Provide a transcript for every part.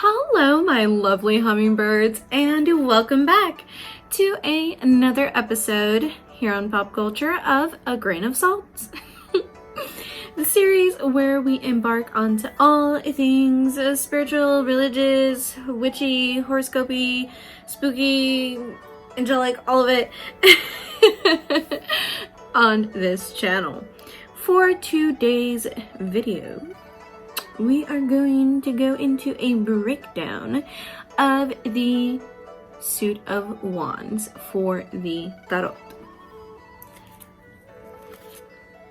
Hello, my lovely hummingbirds, and welcome back to another episode here on Pop Culture of A Grain of Salt. The series where we embark onto all things spiritual, religious, witchy, horoscopy, spooky, angelic, all of it on this channel. For today's video, we are going to go into a breakdown of the suit of wands for the tarot.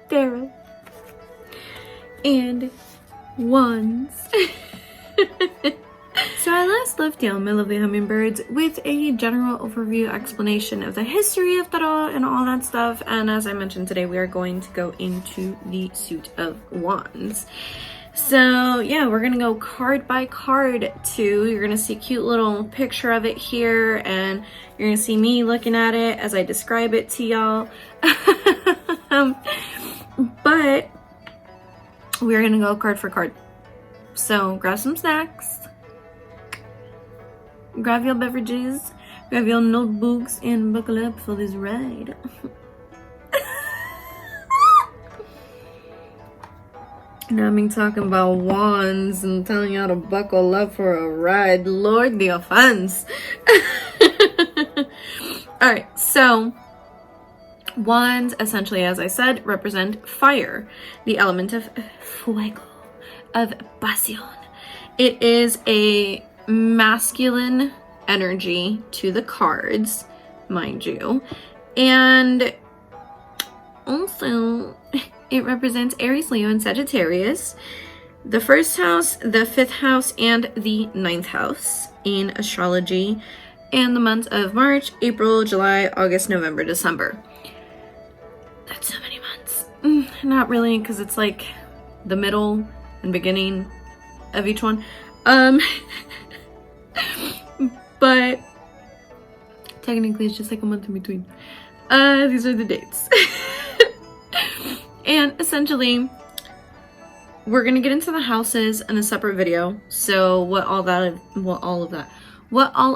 Tarot and wands. So I last left you, my lovely hummingbirds, with a general overview explanation of the history of tarot and all that stuff, and as I mentioned today, we are going to go into the suit of wands. So yeah, we're gonna go card by card too. You're gonna see a cute little picture of it here, and you're gonna see me looking at it as I describe it to y'all. But we're gonna go card for card. So grab some snacks, grab your beverages, grab your notebooks, and buckle up for this ride. Now I'm talking about wands and telling you how to buckle up for a ride. Lord, the offense. Alright, so wands, essentially, as I said, represent fire. The element of fuego, of pasión. It is a masculine energy to the cards, mind you. And also, it represents Aries, Leo, and Sagittarius, the first house, the fifth house, and the ninth house in astrology, and the months of March, April, July, August, November, December. That's so many months. Not really, because it's like the middle and beginning of each one. But technically it's just like a month in between. These are the dates. And essentially, we're gonna get into the houses in a separate video. So what all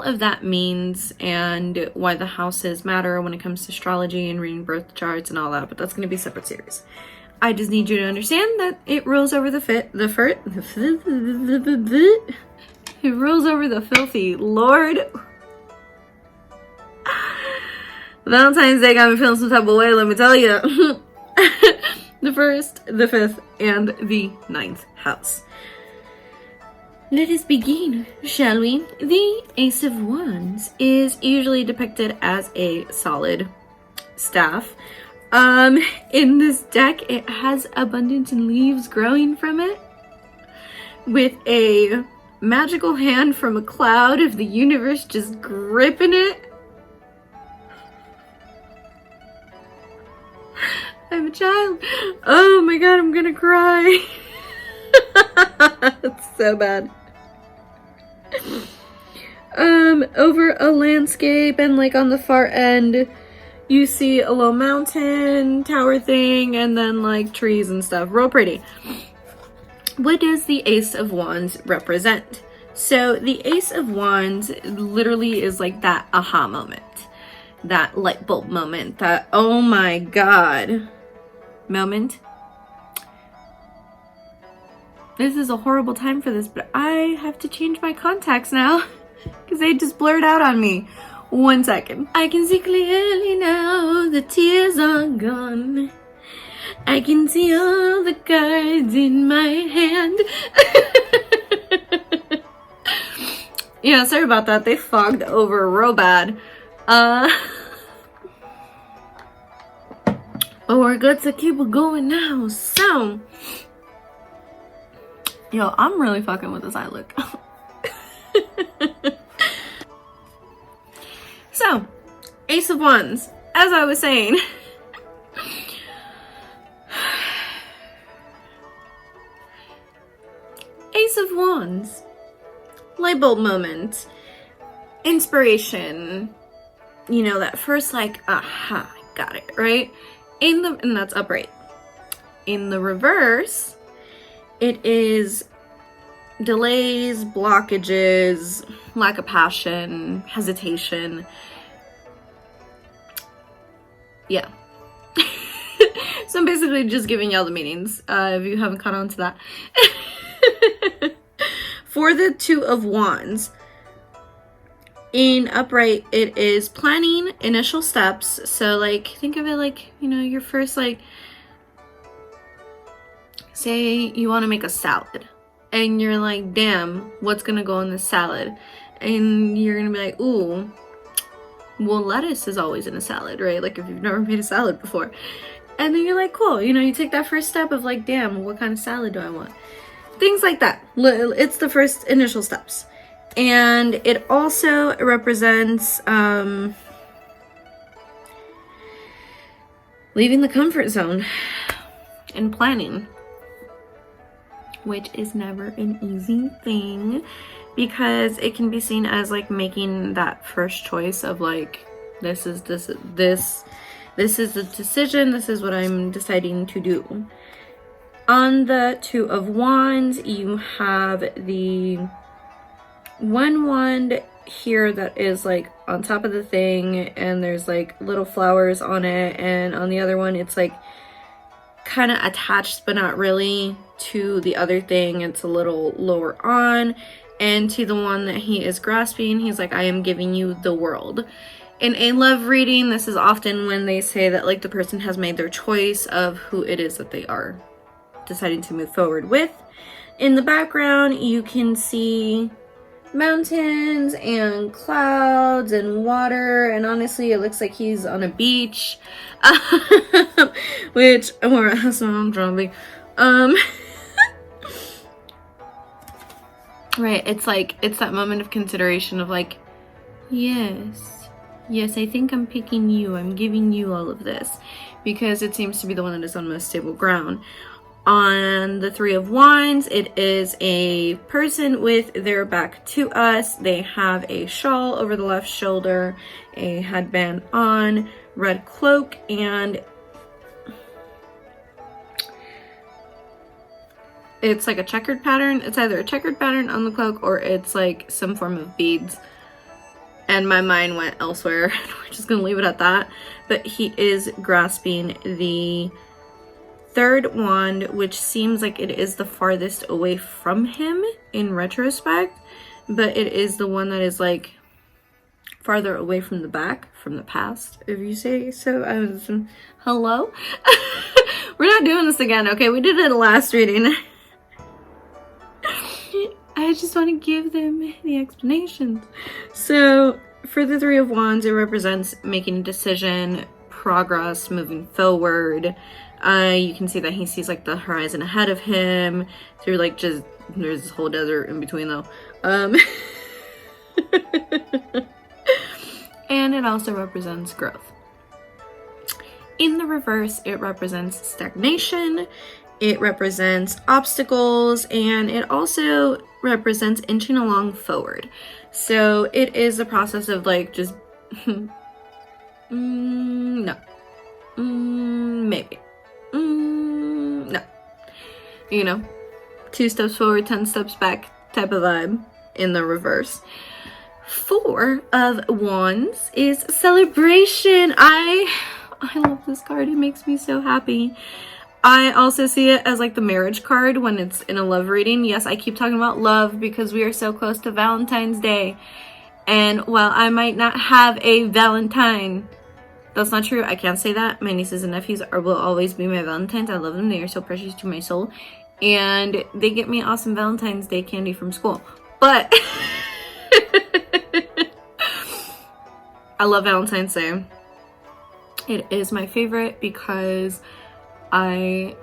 of that means, and why the houses matter when it comes to astrology and reading birth charts and all that. But that's gonna be a separate series. I just need you to understand that it rolls over it rolls over the filthy. Lord, Valentine's Day got me feeling some type of way. Let me tell you. The first, the fifth, and the ninth house. Let us begin, shall we? The Ace of Wands is usually depicted as a solid staff. In this deck, it has abundant leaves growing from it, with a magical hand from a cloud of the universe just gripping it. I'm a child. Oh my god, I'm gonna cry. It's so bad. Over a landscape, and like on the far end, you see a little mountain tower thing, and then like trees and stuff. Real pretty. What does the Ace of Wands represent? So the Ace of Wands literally is like that aha moment. That light bulb moment, that oh my god moment. This is a horrible time for this, but I have to change my contacts now because they just blurred out on me. 1 second. I can see clearly now, the tears are gone. I can see all the cards in my hand. Yeah, sorry about that. They fogged over real bad. But we're good to keep it going now. So, yo, I'm really fucking with this eye look. So, Ace of Wands, as I was saying. Ace of Wands, light bulb moment, inspiration, you know, that first like, aha, got it, right? And that's upright. In the reverse, it is delays, blockages, lack of passion, hesitation. Yeah. So I'm basically just giving y'all the meanings, if you haven't caught on to that. For the Two of Wands, in upright, it is planning, initial steps. So like, think of it like, you know, your first, like, say you want to make a salad and you're like, damn, what's gonna go in this salad? And you're gonna be like, ooh, well, lettuce is always in a salad, right? Like if you've never made a salad before. And then you're like, cool, you know, you take that first step of like, damn, what kind of salad do I want? Things like that. It's the first initial steps. And it also represents leaving the comfort zone and planning, which is never an easy thing, because it can be seen as like making that first choice of like, this is the decision, this is what I'm deciding to do. On the Two of Wands, you have the one wand here that is like on top of the thing, and there's like little flowers on it, and on the other one it's like kind of attached but not really to the other thing. It's a little lower on, and to the one that he is grasping, he's like, I am giving you the world. In a love reading, this is often when they say that like the person has made their choice of who it is that they are deciding to move forward with. In the background, you can see mountains and clouds and water, and honestly it looks like he's on a beach, which that's what I'm drawing. Right, it's like, it's that moment of consideration of like, yes, I think I'm picking you, I'm giving you all of this, because it seems to be the one that is on most stable ground. On the Three of Wands, it is a person with their back to us. They have a shawl over the left shoulder, a headband on, red cloak, and it's like a checkered pattern. It's either a checkered pattern on the cloak or it's like some form of beads. And my mind went elsewhere. We're just gonna leave it at that. But he is grasping the third wand, which seems like it is the farthest away from him in retrospect, but it is the one that is like farther away from the back, from the past, if you say so. Hello? We're not doing this again, okay? We did it in the last reading. I just want to give them the explanations. So for the Three of Wands, it represents making a decision, progress, moving forward. You can see that he sees like the horizon ahead of him through like just, there's this whole desert in between though. And it also represents growth. In the reverse, it represents stagnation, it represents obstacles, and it also represents inching along forward. So it is a process of like just no, maybe. No. You know, 2 steps forward, 10 steps back type of vibe in the reverse. 4 of Wands is celebration. I love this card. It makes me so happy. I also see it as like the marriage card when it's in a love reading. Yes, I keep talking about love because we are so close to Valentine's Day. And while I might not have a Valentine, that's not true. I can't say that. My nieces and nephews will always be my Valentines. I love them. They are so precious to my soul. And they get me awesome Valentine's Day candy from school. But I love Valentine's Day. It is my favorite because God,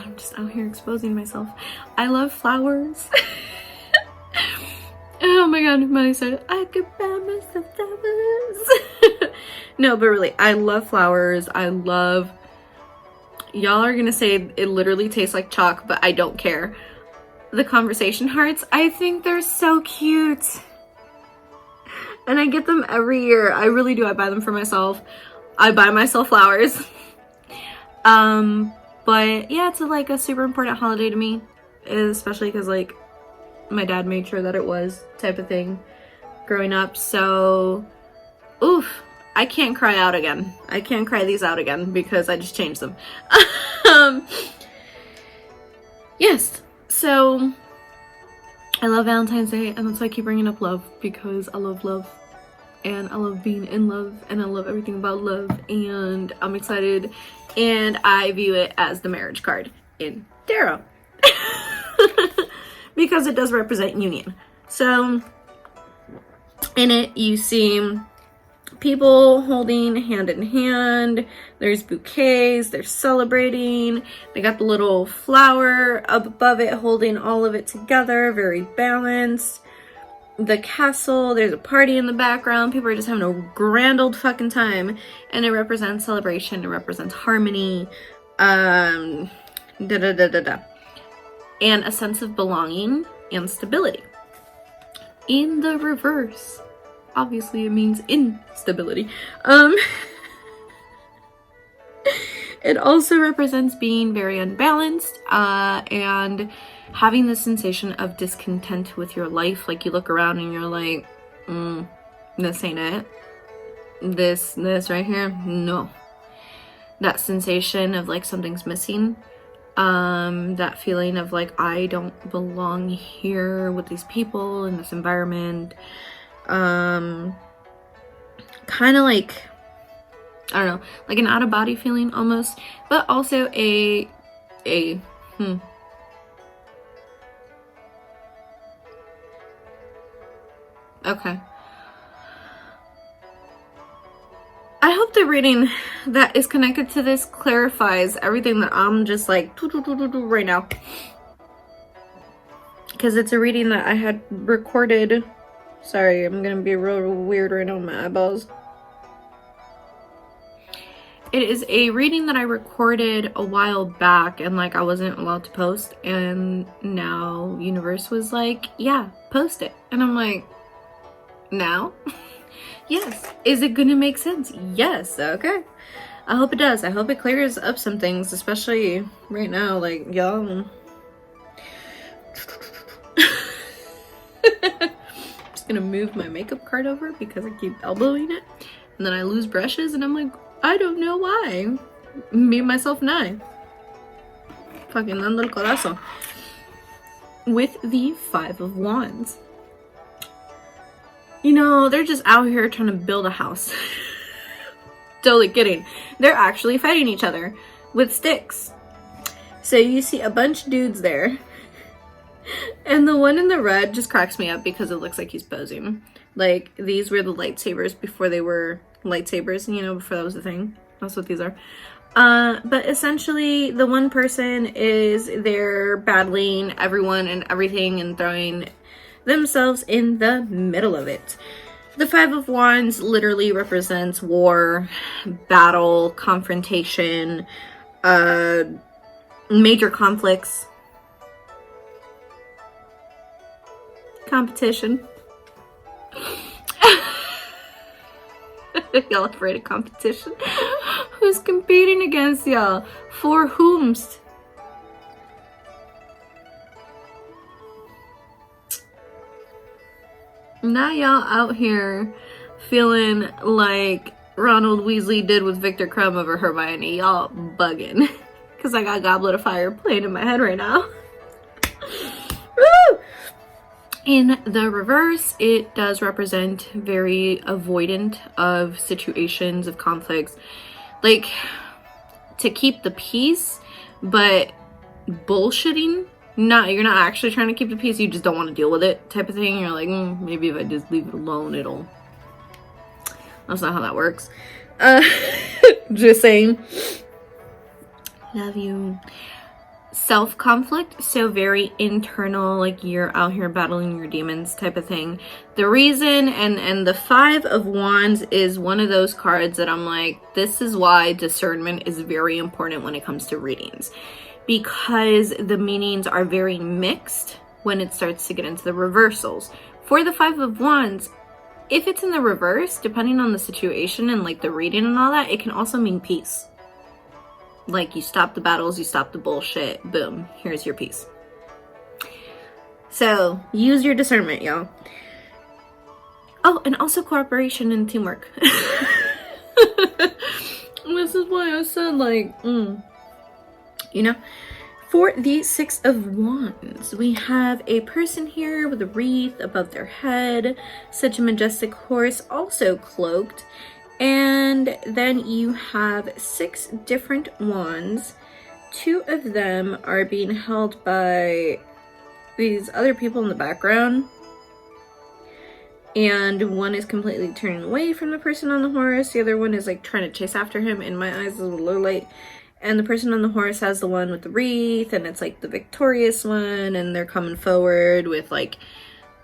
I'm just out here exposing myself. I love flowers. Oh my god, Molly said, I could buy myself flowers. No, but really, I love flowers. I love, y'all are gonna say it literally tastes like chalk, but I don't care. The conversation hearts, I think they're so cute. And I get them every year. I really do. I buy them for myself. I buy myself flowers. But yeah, it's like a super important holiday to me, especially because like my dad made sure that it was, type of thing, growing up. So, oof, I can't cry out again. I can't cry these out again because I just changed them. Yes, so I love Valentine's Day, and that's why I keep bringing up love, because I love love, and I love being in love, and I love everything about love, and I'm excited, and I view it as the marriage card in tarot. Because it does represent union. So in it you see people holding hand in hand, there's bouquets, they're celebrating, they got the little flower up above it holding all of it together, very balanced. The castle, there's a party in the background, people are just having a grand old fucking time, and it represents celebration, it represents harmony, and a sense of belonging and stability. In the reverse, obviously it means instability. It also represents being very unbalanced, and having the sensation of discontent with your life. Like you look around and you're like, this ain't it. This right here, no. That sensation of like something's missing. That feeling of like, I don't belong here with these people in this environment. Kind of like, I don't know, like an out-of-body feeling almost, but also okay. I hope the reading that is connected to this clarifies everything that I'm just like right now. Because it's a reading that I had recorded. Sorry, I'm gonna be real weird right now with my eyeballs. It is a reading that I recorded a while back and like I wasn't allowed to post, and now universe was like, yeah, post it. And I'm like, now? Yes. Is it gonna make sense? Yes. Okay. I hope it does. I hope it clears up some things, especially right now. Like, y'all. Just gonna move my makeup card over because I keep elbowing it. And then I lose brushes and I'm like, I don't know why. Me, myself, and I. Fucking dando el corazón. With the Five of Wands. You know, they're just out here trying to build a house. Totally kidding. They're actually fighting each other with sticks. So you see a bunch of dudes there. And the one in the red just cracks me up because it looks like he's posing. Like, these were the lightsabers before they were lightsabers, you know, before that was a thing. That's what these are. But essentially, the one person is there battling everyone and everything and throwing themselves in the middle of it. The Five of Wands literally represents war, battle, confrontation, major conflicts, competition. Y'all afraid of competition? Who's competing against y'all? For whomst? Now y'all out here feeling like Ronald Weasley did with Victor Crumb over Hermione. Y'all bugging. Because I got Goblet of Fire playing in my head right now. Woo! In the reverse, it does represent very avoidant of situations, of conflicts. Like, to keep the peace, but bullshitting. You're not actually trying to keep the peace, you just don't want to deal with it type of thing. You're like, maybe if I just leave it alone, it'll... That's not how that works. Just saying. Love you. Self-conflict, so very internal, like you're out here battling your demons type of thing. The reason, and the Five of Wands is one of those cards that I'm like, this is why discernment is very important when it comes to readings. Because the meanings are very mixed when it starts to get into the reversals. For the Five of Wands, if it's in the reverse, depending on the situation and like the reading and all that, it can also mean peace. Like, you stop the battles, you stop the bullshit, boom, here's your peace. So use your discernment, y'all. Oh, and also cooperation and teamwork. This is why I said, like, you know. For the Six of Wands, we have a person here with a wreath above their head, such a majestic horse, also cloaked. And then you have 6 different wands. 2 of them are being held by these other people in the background. And one is completely turning away from the person on the horse. The other one is like trying to chase after him. In my eyes, is a little light. And the person on the horse has the one with the wreath, and it's like the victorious one, and they're coming forward with like,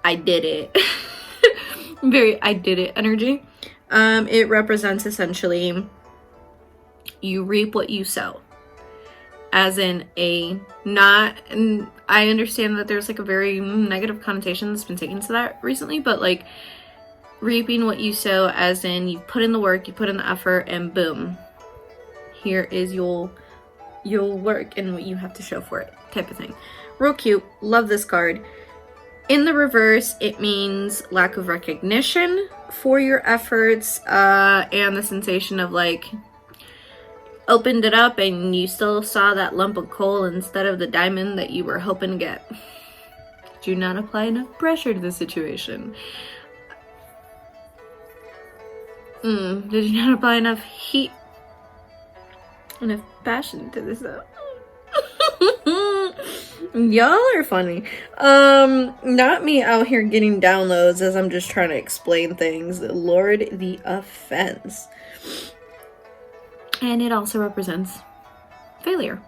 I did it. Very I did it energy. It represents essentially you reap what you sow. As in and I understand that there's like a very negative connotation that's been taken to that recently, but like reaping what you sow, as in you put in the work, you put in the effort, and boom, here is your work and what you have to show for it, type of thing. Real cute. Love this card. In the reverse, it means lack of recognition for your efforts, and the sensation of like opened it up and you still saw that lump of coal instead of the diamond that you were hoping to get. Do not apply enough pressure to the situation. Did you not apply enough heat, enough passion to this? Y'all are funny. Not me out here getting downloads as I'm just trying to explain things. Lord, the offense. And it also represents failure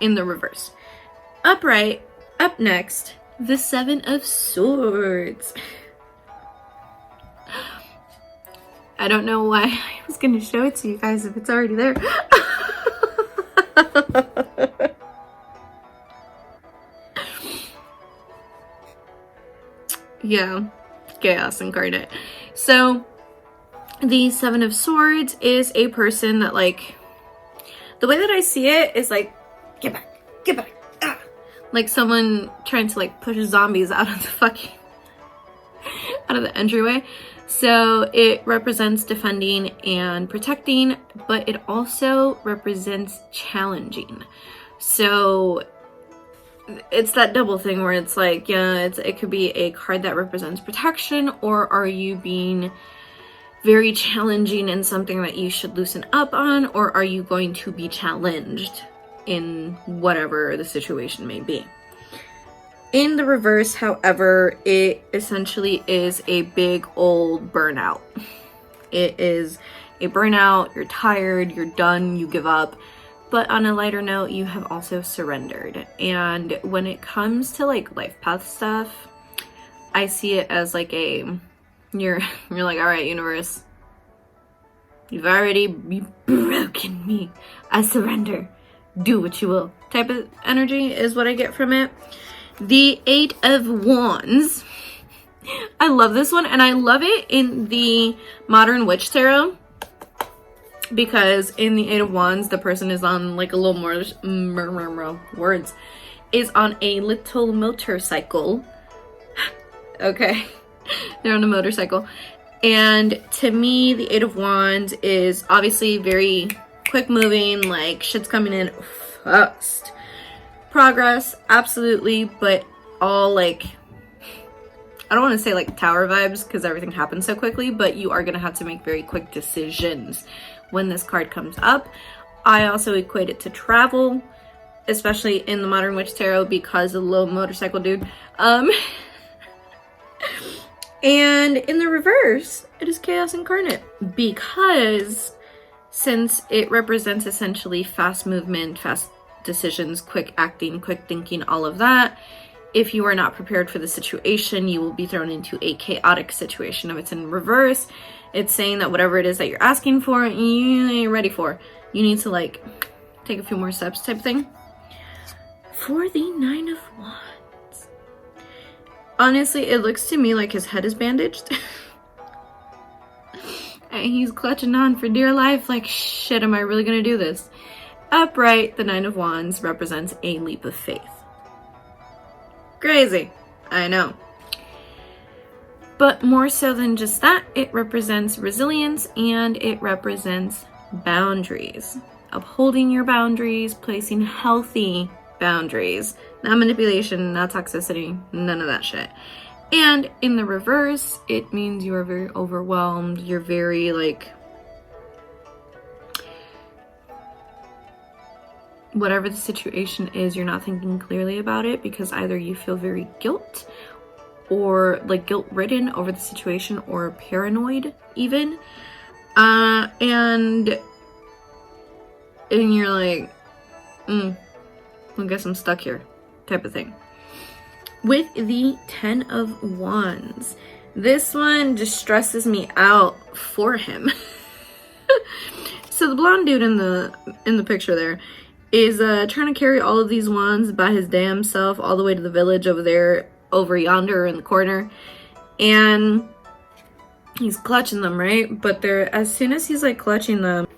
in the reverse. Upright, up next, the 7 of Swords. I don't know why I was going to show it to you guys if it's already there. Yeah, chaos incarnate. So the 7 of Swords is a person that, like, the way that I see it is like, get back, ah! Like someone trying to like push zombies out of the out of the entryway. So it represents defending and protecting, but it also represents challenging. So it's that double thing where it's like, yeah, it could be a card that represents protection, or are you being very challenging in something that you should loosen up on, or are you going to be challenged in whatever the situation may be? In the reverse, however, it essentially is a big old burnout. It is a burnout, you're tired, you're done, you give up. But on a lighter note, you have also surrendered. And when it comes to like life path stuff, I see it as like you're like, all right, universe, you've already broken me. I surrender. Do what you will. Type of energy is what I get from it. The 8 of Wands. I love this one, and I love it in the Modern Witch Tarot, because in the 8 of Wands, the person is on like a little more words, is on a little motorcycle. Okay. They're on a motorcycle. And to me, the 8 of Wands is obviously very quick moving, like shit's coming in fast. Progress, absolutely, but all like, I don't want to say like tower vibes because everything happens so quickly, but you are going to have to make very quick decisions when this card comes up. I also equate it to travel, especially in the Modern Witch Tarot because of the little motorcycle dude. And in the reverse, it is Chaos Incarnate, because since it represents essentially fast movement, fast decisions, quick acting, quick thinking, all of that, if you are not prepared for the situation, you will be thrown into a chaotic situation. If it's in reverse, it's saying that whatever it is that you're asking for, you ain't ready for. You need to like take a few more steps type thing. For the 9 of Wands, honestly, it looks to me like his head is bandaged. And he's clutching on for dear life like, shit, am I really gonna do this? Upright, the 9 of Wands represents a leap of faith. Crazy. I know. But more so than just that, it represents resilience and it represents boundaries. Upholding your boundaries, placing healthy boundaries. Not manipulation, not toxicity, none of that shit. And in the reverse, it means you are very overwhelmed. You're very like, whatever the situation is, you're not thinking clearly about it because either you feel very guilt or like guilt-ridden over the situation or paranoid even. And you're like, I guess I'm stuck here type of thing. With the 10 of Wands, this one just stresses me out for him. So the blonde dude in the picture there is trying to carry all of these wands by his damn self all the way to the village over there, over yonder in the corner, and he's clutching them, right? But they're, as soon as he's like clutching them,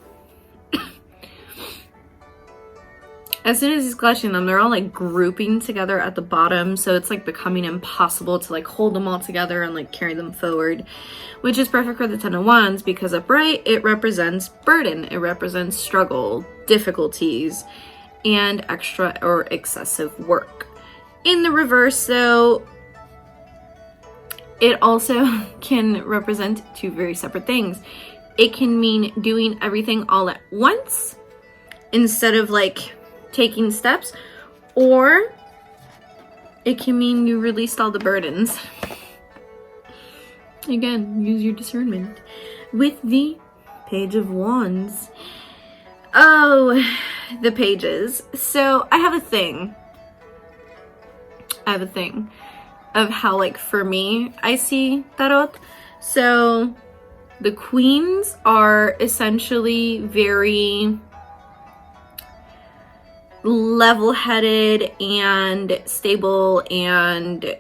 they're all like grouping together at the bottom, so it's like becoming impossible to like hold them all together and like carry them forward, which is perfect for the 10 of Wands because upright, it represents burden, it represents struggle, difficulties, and extra or excessive work. In the reverse, though, it also can represent two very separate things. It can mean doing everything all at once instead of like taking steps, or it can mean you released all the burdens. Again, use your discernment. With the Page of Wands. Oh, the pages. So I have a thing of how, like, for me, I see tarot. So the queens are essentially very level-headed and stable and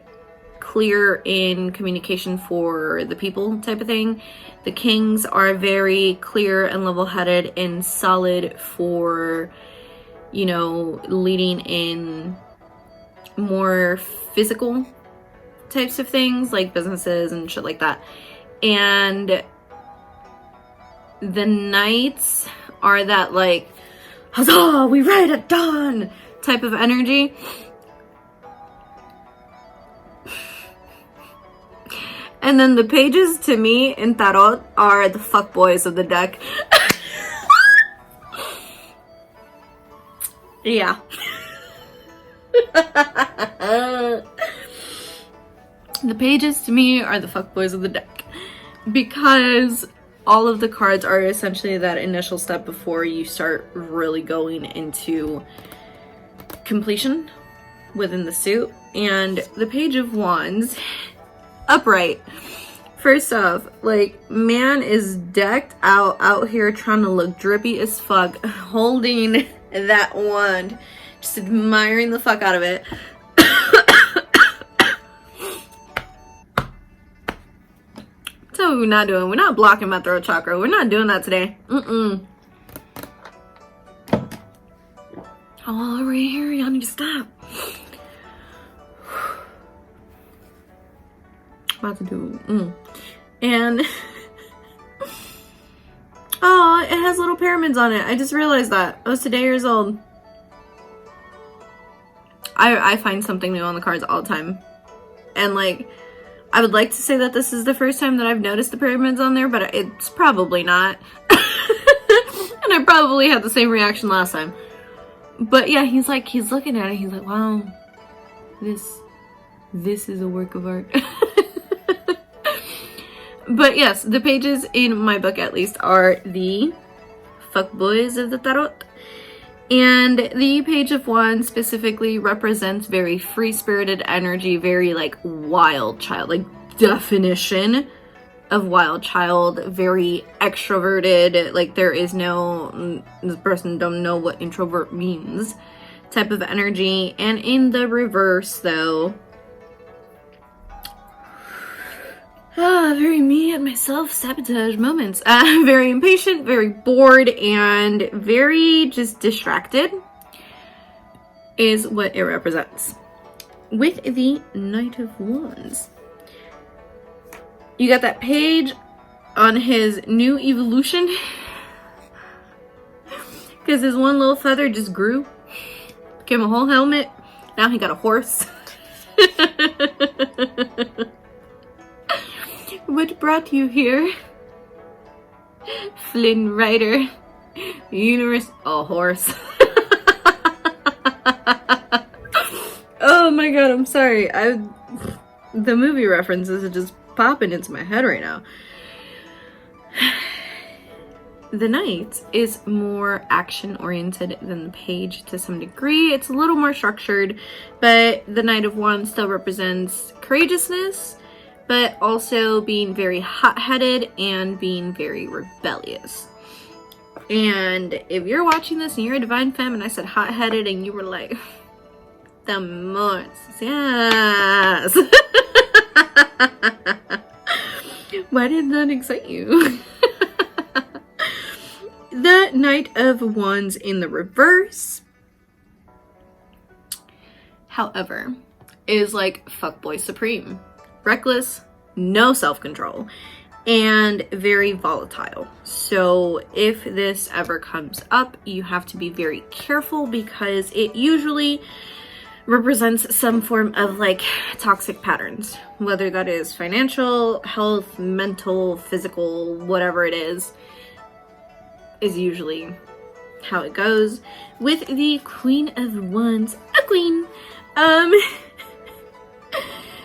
clear in communication for the people type of thing. The kings are very clear and level-headed and solid for, you know, leading in more physical types of things like businesses and shit like that. And the knights are that like, huzzah, we ride at dawn type of energy. And then the pages to me in tarot are the fuckboys of the deck. Yeah. The pages to me are the fuckboys of the deck because all of the cards are essentially that initial step before you start really going into completion within the suit. And the Page of Wands, upright. First off, like, man is decked out here trying to look drippy as fuck, holding that wand, just admiring the fuck out of it. That's what we're not doing. We're not blocking my throat chakra. We're not doing that today. Oh, right here, y'all need to stop. About to do and oh, it has little pyramids on it. I just realized that. I was today years old. I find something new on the cards all the time, and like, I would like to say that this is the first time that I've noticed the pyramids on there, but it's probably not. And I probably had the same reaction last time. But yeah, he's looking at it, he's like, wow, this is a work of art. But yes, the pages in my book at least are the fuckboys of the tarot. And the Page of Wands specifically represents very free-spirited energy, very like wild child, like definition of wild child, very extroverted, like there is no, this person don't know what introvert means type of energy. And in the reverse though, very me and myself sabotage moments. Very impatient, very bored, and very just distracted is what it represents. with the Knight of Wands. You got that page on his new evolution. Because his one little feather just grew. Became a whole helmet. Now he got a horse. What brought you here? Flynn Rider. Universe. A horse. Oh my god, I'm sorry. The movie references are just popping into my head right now. The Knight is more action-oriented than the Page to some degree. It's a little more structured, but the Knight of Wands still represents courageousness, but also being very hot-headed and being very rebellious. And if you're watching this and you're a divine femme and I said hot-headed and you were like, the most, yes. Why did that excite you? The Knight of Wands in the reverse, however, is like fuckboy supreme. Reckless, no self-control, and very volatile. So if this ever comes up, you have to be very careful because it usually represents some form of like toxic patterns, whether that is financial, health, mental, physical, whatever it is usually how it goes. With the Queen of Wands, a queen,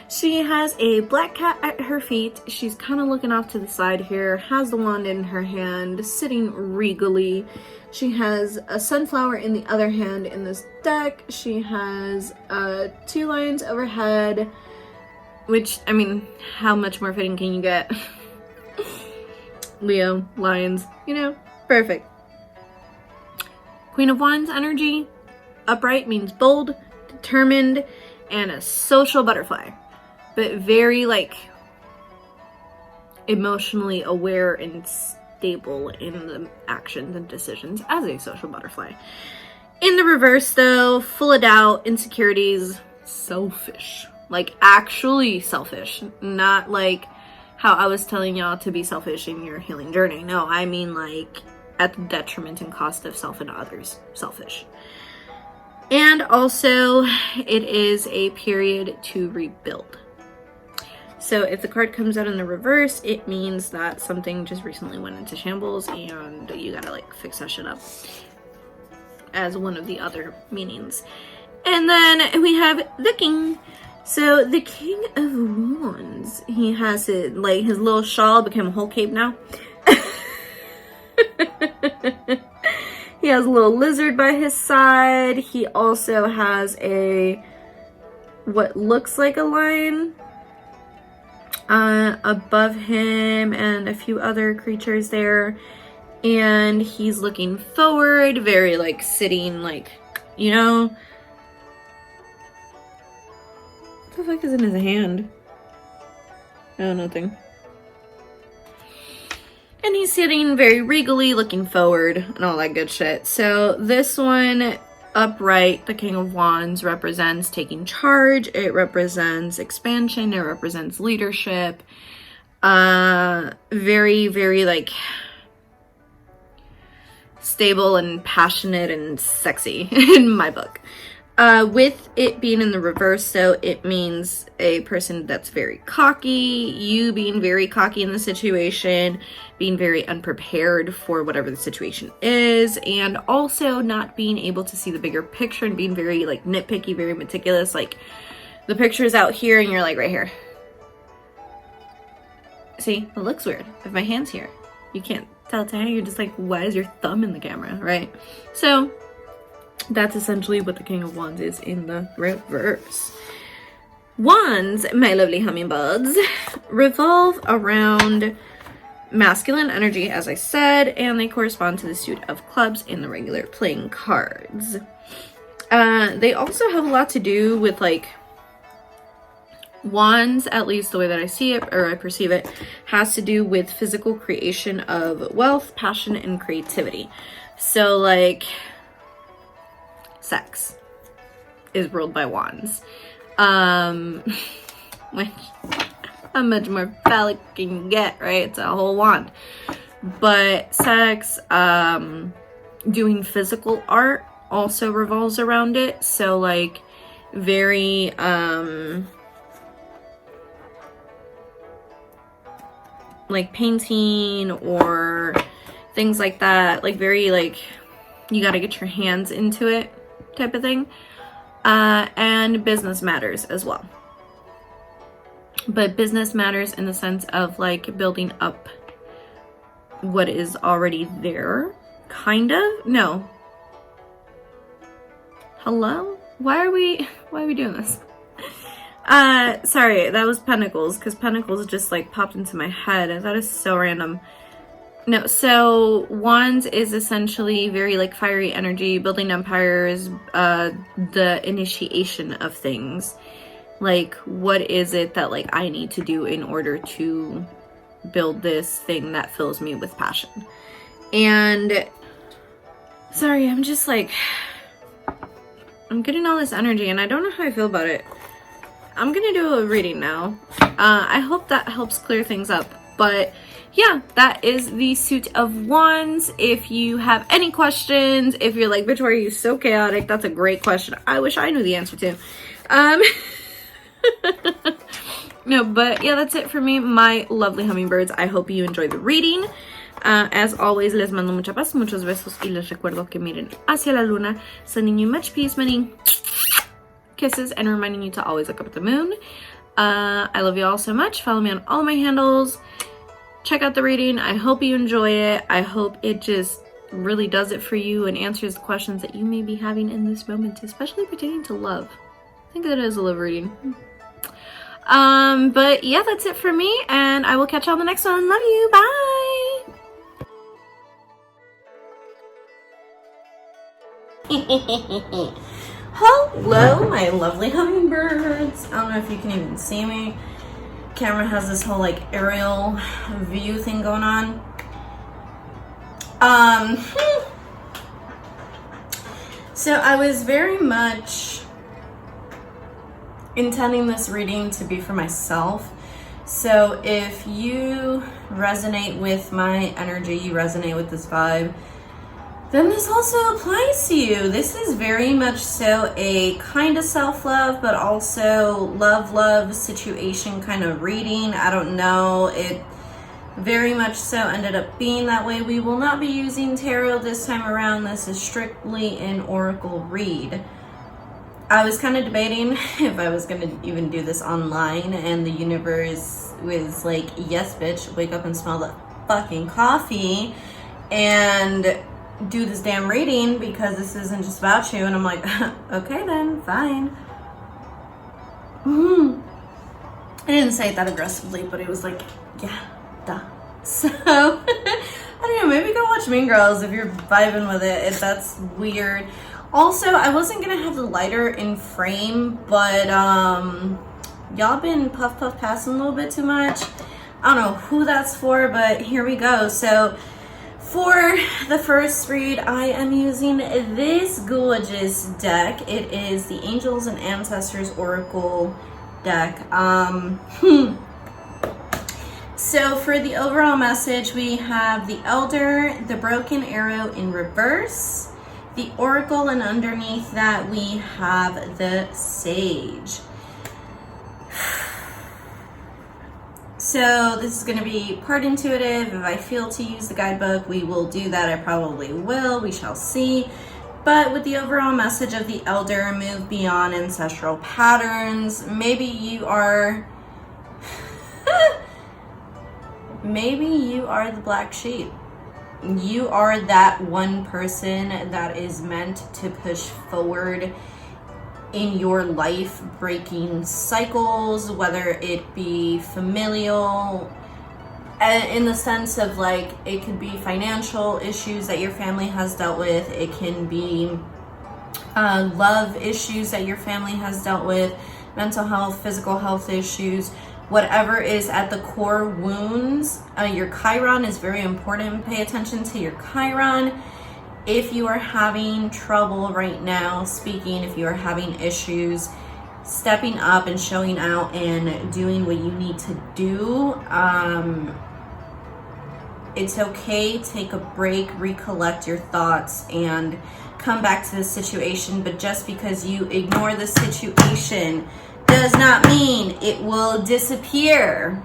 she has a black cat at her feet. She's kind of looking off to the side here, has the wand in her hand, sitting regally. She has a sunflower in the other hand in this deck. She has 2 lions overhead, which, I mean, how much more fitting can you get? Leo, lions, you know, perfect. Queen of Wands energy, upright means bold, determined, and a social butterfly, but very like emotionally aware and stable in the actions and decisions as a social butterfly. In the reverse though, full of doubt, insecurities, selfish, like actually selfish, not like how I was telling y'all to be selfish in your healing journey. No, I mean like at the detriment and cost of self and others. Selfish. And also, it is a period to rebuild. So if the card comes out in the reverse, it means that something just recently went into shambles and you gotta like fix that shit up, as one of the other meanings. And then we have the King. So the King of Wands, he has it like his little shawl became a whole cape now. He has a little lizard by his side. He also has a what looks like a lion above him and a few other creatures there. And he's looking forward, very like sitting like, you know. What the fuck is in his hand? Oh, nothing. And he's sitting very regally, looking forward, and all that good shit. So this one, upright, the King of Wands, represents taking charge. It represents expansion. It represents leadership. Very, very, like, stable and passionate and sexy in my book. With it being in the reverse, so it means a person that's very cocky, you being very cocky in the situation, being very unprepared for whatever the situation is, and also not being able to see the bigger picture and being very like nitpicky, very meticulous. Like the picture's out here and you're like right here. See, it looks weird if my hand's here. You can't tell it's a hand, you're just like, why is your thumb in the camera, right? So that's essentially what the King of Wands is in the reverse. Wands, my lovely hummingbirds, revolve around masculine energy, as I said, and they correspond to the suit of clubs in the regular playing cards. They also have a lot to do with, like, wands, at least the way that I see it, or I perceive it, has to do with physical creation of wealth, passion, and creativity. So, like, sex is ruled by wands. Which how much more phallic can you get, right? It's a whole wand. But sex, doing physical art also revolves around it. So like very, like painting or things like that, like very like you got to get your hands into it type of thing. And business matters as well, but business matters in the sense of like building up what is already there, kind of. No, hello, why are we doing this? Sorry, that was Pentacles, because Pentacles just like popped into my head. That is so random. No, so Wands is essentially very like fiery energy, building empires, the initiation of things. Like, what is it that like I need to do in order to build this thing that fills me with passion? And sorry, I'm just like, I'm getting all this energy and I don't know how I feel about it. I'm gonna do a reading now. I hope that helps clear things up. But yeah, that is the Suit of Wands. If you have any questions, if you're like, Victoria, you're so chaotic, that's a great question. I wish I knew the answer to. No, but yeah, that's it for me, my lovely hummingbirds. I hope you enjoyed the reading. As always, les mando mucha paz, muchos besos, y les recuerdo que miren hacia la luna, sending you much peace, many kisses, and reminding you to always look up at the moon. I love you all so much. Follow me on all my handles. Check out the reading. I hope you enjoy it. I hope it just really does it for you and answers the questions that you may be having in this moment, especially pertaining to love. I think that is a love reading. But yeah, that's it for me, and I will catch you on the next one. Love you. Bye. Hello, my lovely hummingbirds. I don't know if you can even see me. Camera has this whole like aerial view thing going on. So I was very much intending this reading to be for myself. So if you resonate with my energy, you resonate with this vibe, then this also applies to you. This is very much so a kind of self-love, but also love situation kind of reading. I don't know. It very much so ended up being that way. We will not be using tarot this time around. This is strictly an oracle read. I was kind of debating if I was going to even do this online, and the universe was like, yes, bitch, wake up and smell the fucking coffee and do this damn reading, because this isn't just about you. And I'm like, okay then, fine. I didn't say it that aggressively, but it was like, yeah, duh. So I don't know, maybe go watch Mean Girls if you're vibing with it, if that's weird. Also, I wasn't gonna have the lighter in frame, but y'all been puff passing a little bit too much. I don't know who that's for, but here we go. So for the first read, I am using this gorgeous deck. It is the Angels and Ancestors Oracle deck. So for the overall message, we have the Elder, the Broken Arrow in reverse, the Oracle, and underneath that we have the Sage. So this is going to be part intuitive. If I feel to use the guidebook, we will do that. I probably will. We shall see. But with the overall message of the Elder, move beyond ancestral patterns. Maybe you are... maybe you are the black sheep. You are that one person that is meant to push forward in your life, breaking cycles, whether it be familial, in the sense of like, it could be financial issues that your family has dealt with. It can be love issues that your family has dealt with, mental health, physical health issues, whatever is at the core wounds. Your Chiron is very important. Pay attention to your Chiron. If you are having trouble right now speaking, if you are having issues stepping up and showing out and doing what you need to do. It's okay, take a break, recollect your thoughts, and come back to the situation. But just because you ignore the situation does not mean it will disappear.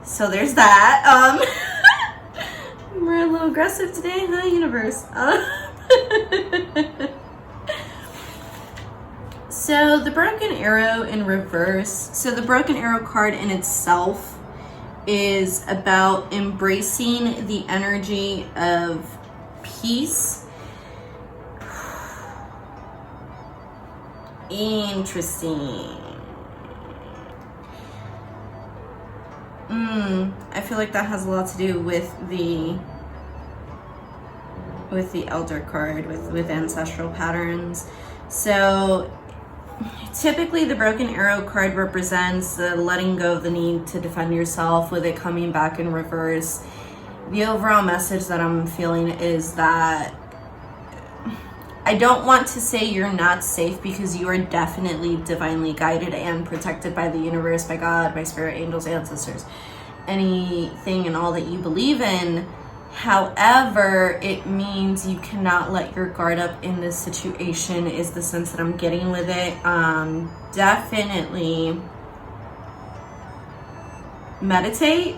So there's that. We're a little aggressive today, huh, universe? So the broken arrow in reverse. So the broken arrow card in itself is about embracing the energy of peace. Interesting. I feel like that has a lot to do with the elder card, with ancestral patterns. So typically the broken arrow card represents the letting go of the need to defend yourself, with it coming back in reverse. The overall message that I'm feeling is that I don't want to say you're not safe, because you are definitely divinely guided and protected by the universe, by God, by spirit, angels, ancestors, anything and all that you believe in. However, it means you cannot let your guard up in this situation, is the sense that I'm getting with it. Definitely meditate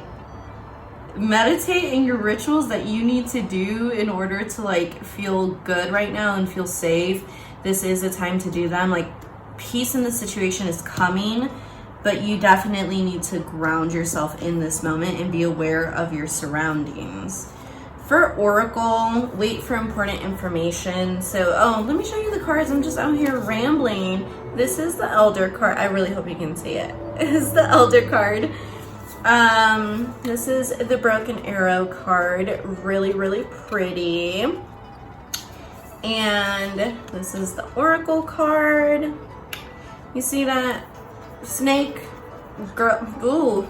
in your rituals that you need to do in order to like feel good right now and feel safe. This is a time to do them. Like, peace in the situation is coming, but you definitely need to ground yourself in this moment and be aware of your surroundings. For Oracle, wait for important information. So, let me show you the cards. I'm just out here rambling. This is the Elder card. I really hope you can see it. It's the Elder card. This is the Broken Arrow card. Really, really pretty. And this is the Oracle card. You see that? Snake? Girl. Ooh.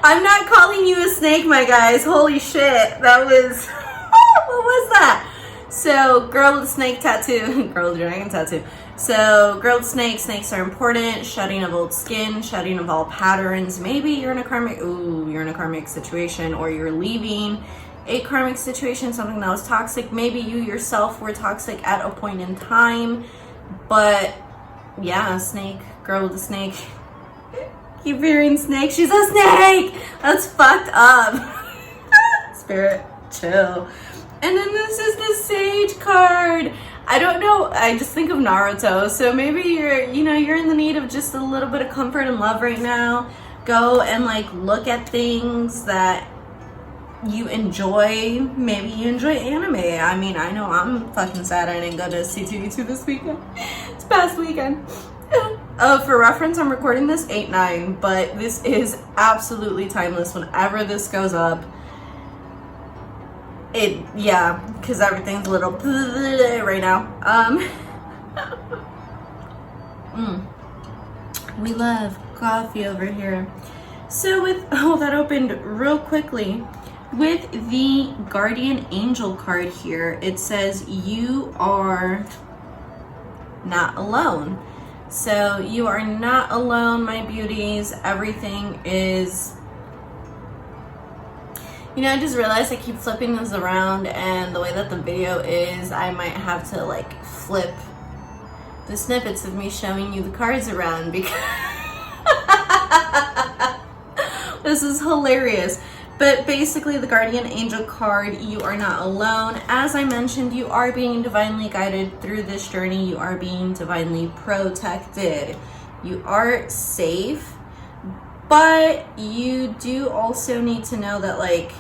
I'm not calling you a snake, my guys. Holy shit. That was... what was that? So, girl with a snake tattoo. Girl with a dragon tattoo. So, girl with snake. Snakes are important. Shedding of old skin. Shedding of all patterns. Maybe you're in a karmic situation, or you're leaving a karmic situation, something that was toxic. Maybe you yourself were toxic at a point in time. But, yeah, snake. Girl with a snake. Keep hearing snake. She's a snake. That's fucked up. Spirit, chill. And then this is the Sage card. I don't know. I just think of Naruto. So maybe you're in the need of just a little bit of comfort and love right now. Go and like look at things that you enjoy. Maybe you enjoy anime. I mean, I know I'm fucking sad I didn't go to C2E2 this weekend. It's past weekend. For reference, I'm recording this 8/9, but this is absolutely timeless whenever this goes up. Because everything's a little right now. We love coffee over here. So that opened real quickly. With the Guardian Angel card here, it says you are not alone. So you are not alone, my beauties. Everything is... I just realized I keep flipping this around, and the way that the video is, I might have to like flip the snippets of me showing you the cards around, because this is hilarious. But basically, the Guardian Angel card, you are not alone. As I mentioned, you are being divinely guided through this journey. You are being divinely protected. You are safe. But you do also need to know that, like,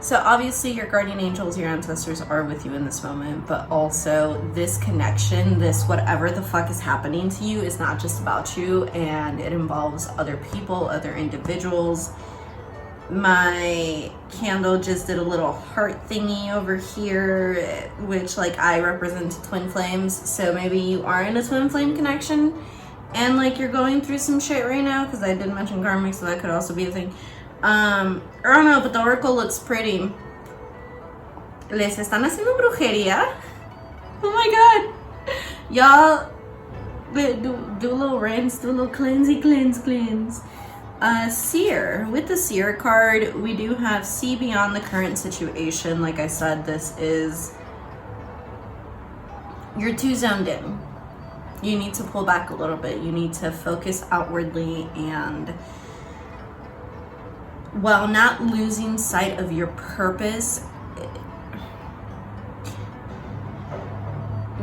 So obviously your guardian angels, your ancestors are with you in this moment, but also this connection, this whatever the fuck is happening to you is not just about you, and it involves other people, other individuals. My candle just did a little heart thingy over here, which like I represent twin flames. So maybe you are in a twin flame connection, And like you're going through some shit right now, because I did mention karmic, so that could also be a thing. I don't know, but the oracle looks pretty. Les están haciendo brujería. Oh my god. Y'all do a little rinse, do a little cleanse. Seer. With the Seer card, we do have see beyond the current situation. Like I said, this is, you're too zoned in. You need to pull back a little bit. You need to focus outwardly, and while not losing sight of your purpose,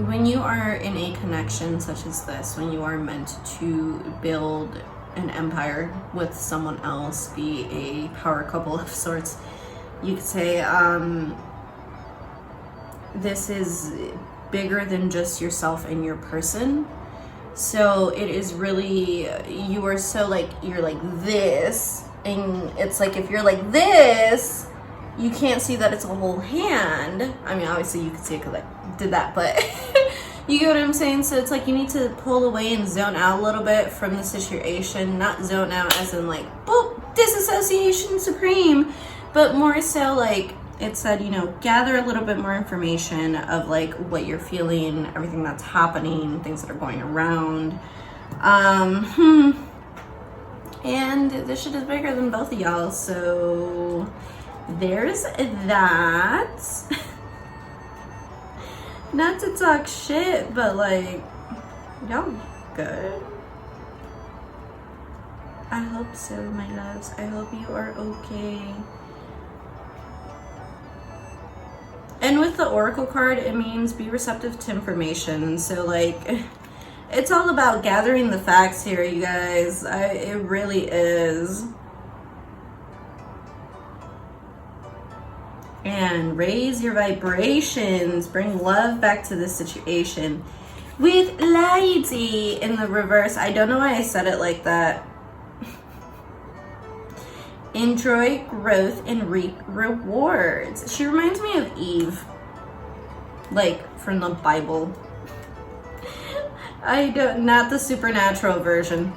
when you are in a connection such as this, when you are meant to build an empire with someone else, be a power couple of sorts, you could say, this is bigger than just yourself and your person. So it is really, you are so like, you're like this, and it's like if you're like this, you can't see that it's a whole hand. I mean, obviously you could see it because I did that, but you get what I'm saying? So it's like you need to pull away and zone out a little bit from the situation. Not zone out as in like, boop, disassociation supreme, but more so like it said, you know, gather a little bit more information of like what you're feeling, everything that's happening, things that are going around. And this shit is bigger than both of y'all, so there's that. Not to talk shit, but like, y'all good? I hope so, my loves. I hope you are okay. And with the Oracle card, it means be receptive to information. So like, it's all about gathering the facts here, you guys. It really is. And raise your vibrations. Bring love back to the situation. With Lady in the reverse. I don't know why I said it like that. Enjoy growth and reap rewards. She reminds me of Eve. Like from the Bible. Not the supernatural version.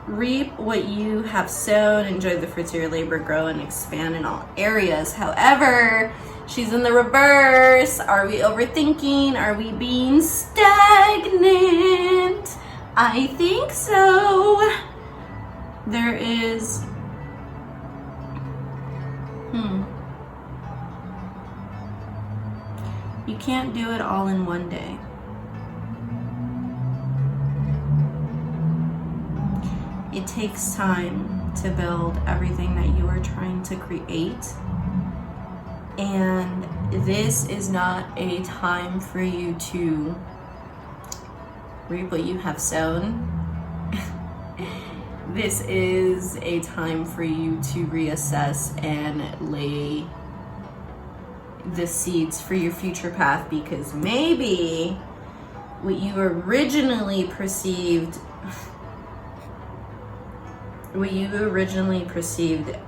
Reap what you have sown, enjoy the fruits of your labor, grow and expand in all areas. However, she's in the reverse. Are we overthinking? Are we being stagnant? I think so. There is, you can't do it all in one day. It takes time to build everything that you are trying to create. And this is not a time for you to reap what you have sown. This is a time for you to reassess and lay the seeds for your future path, because maybe what you originally perceived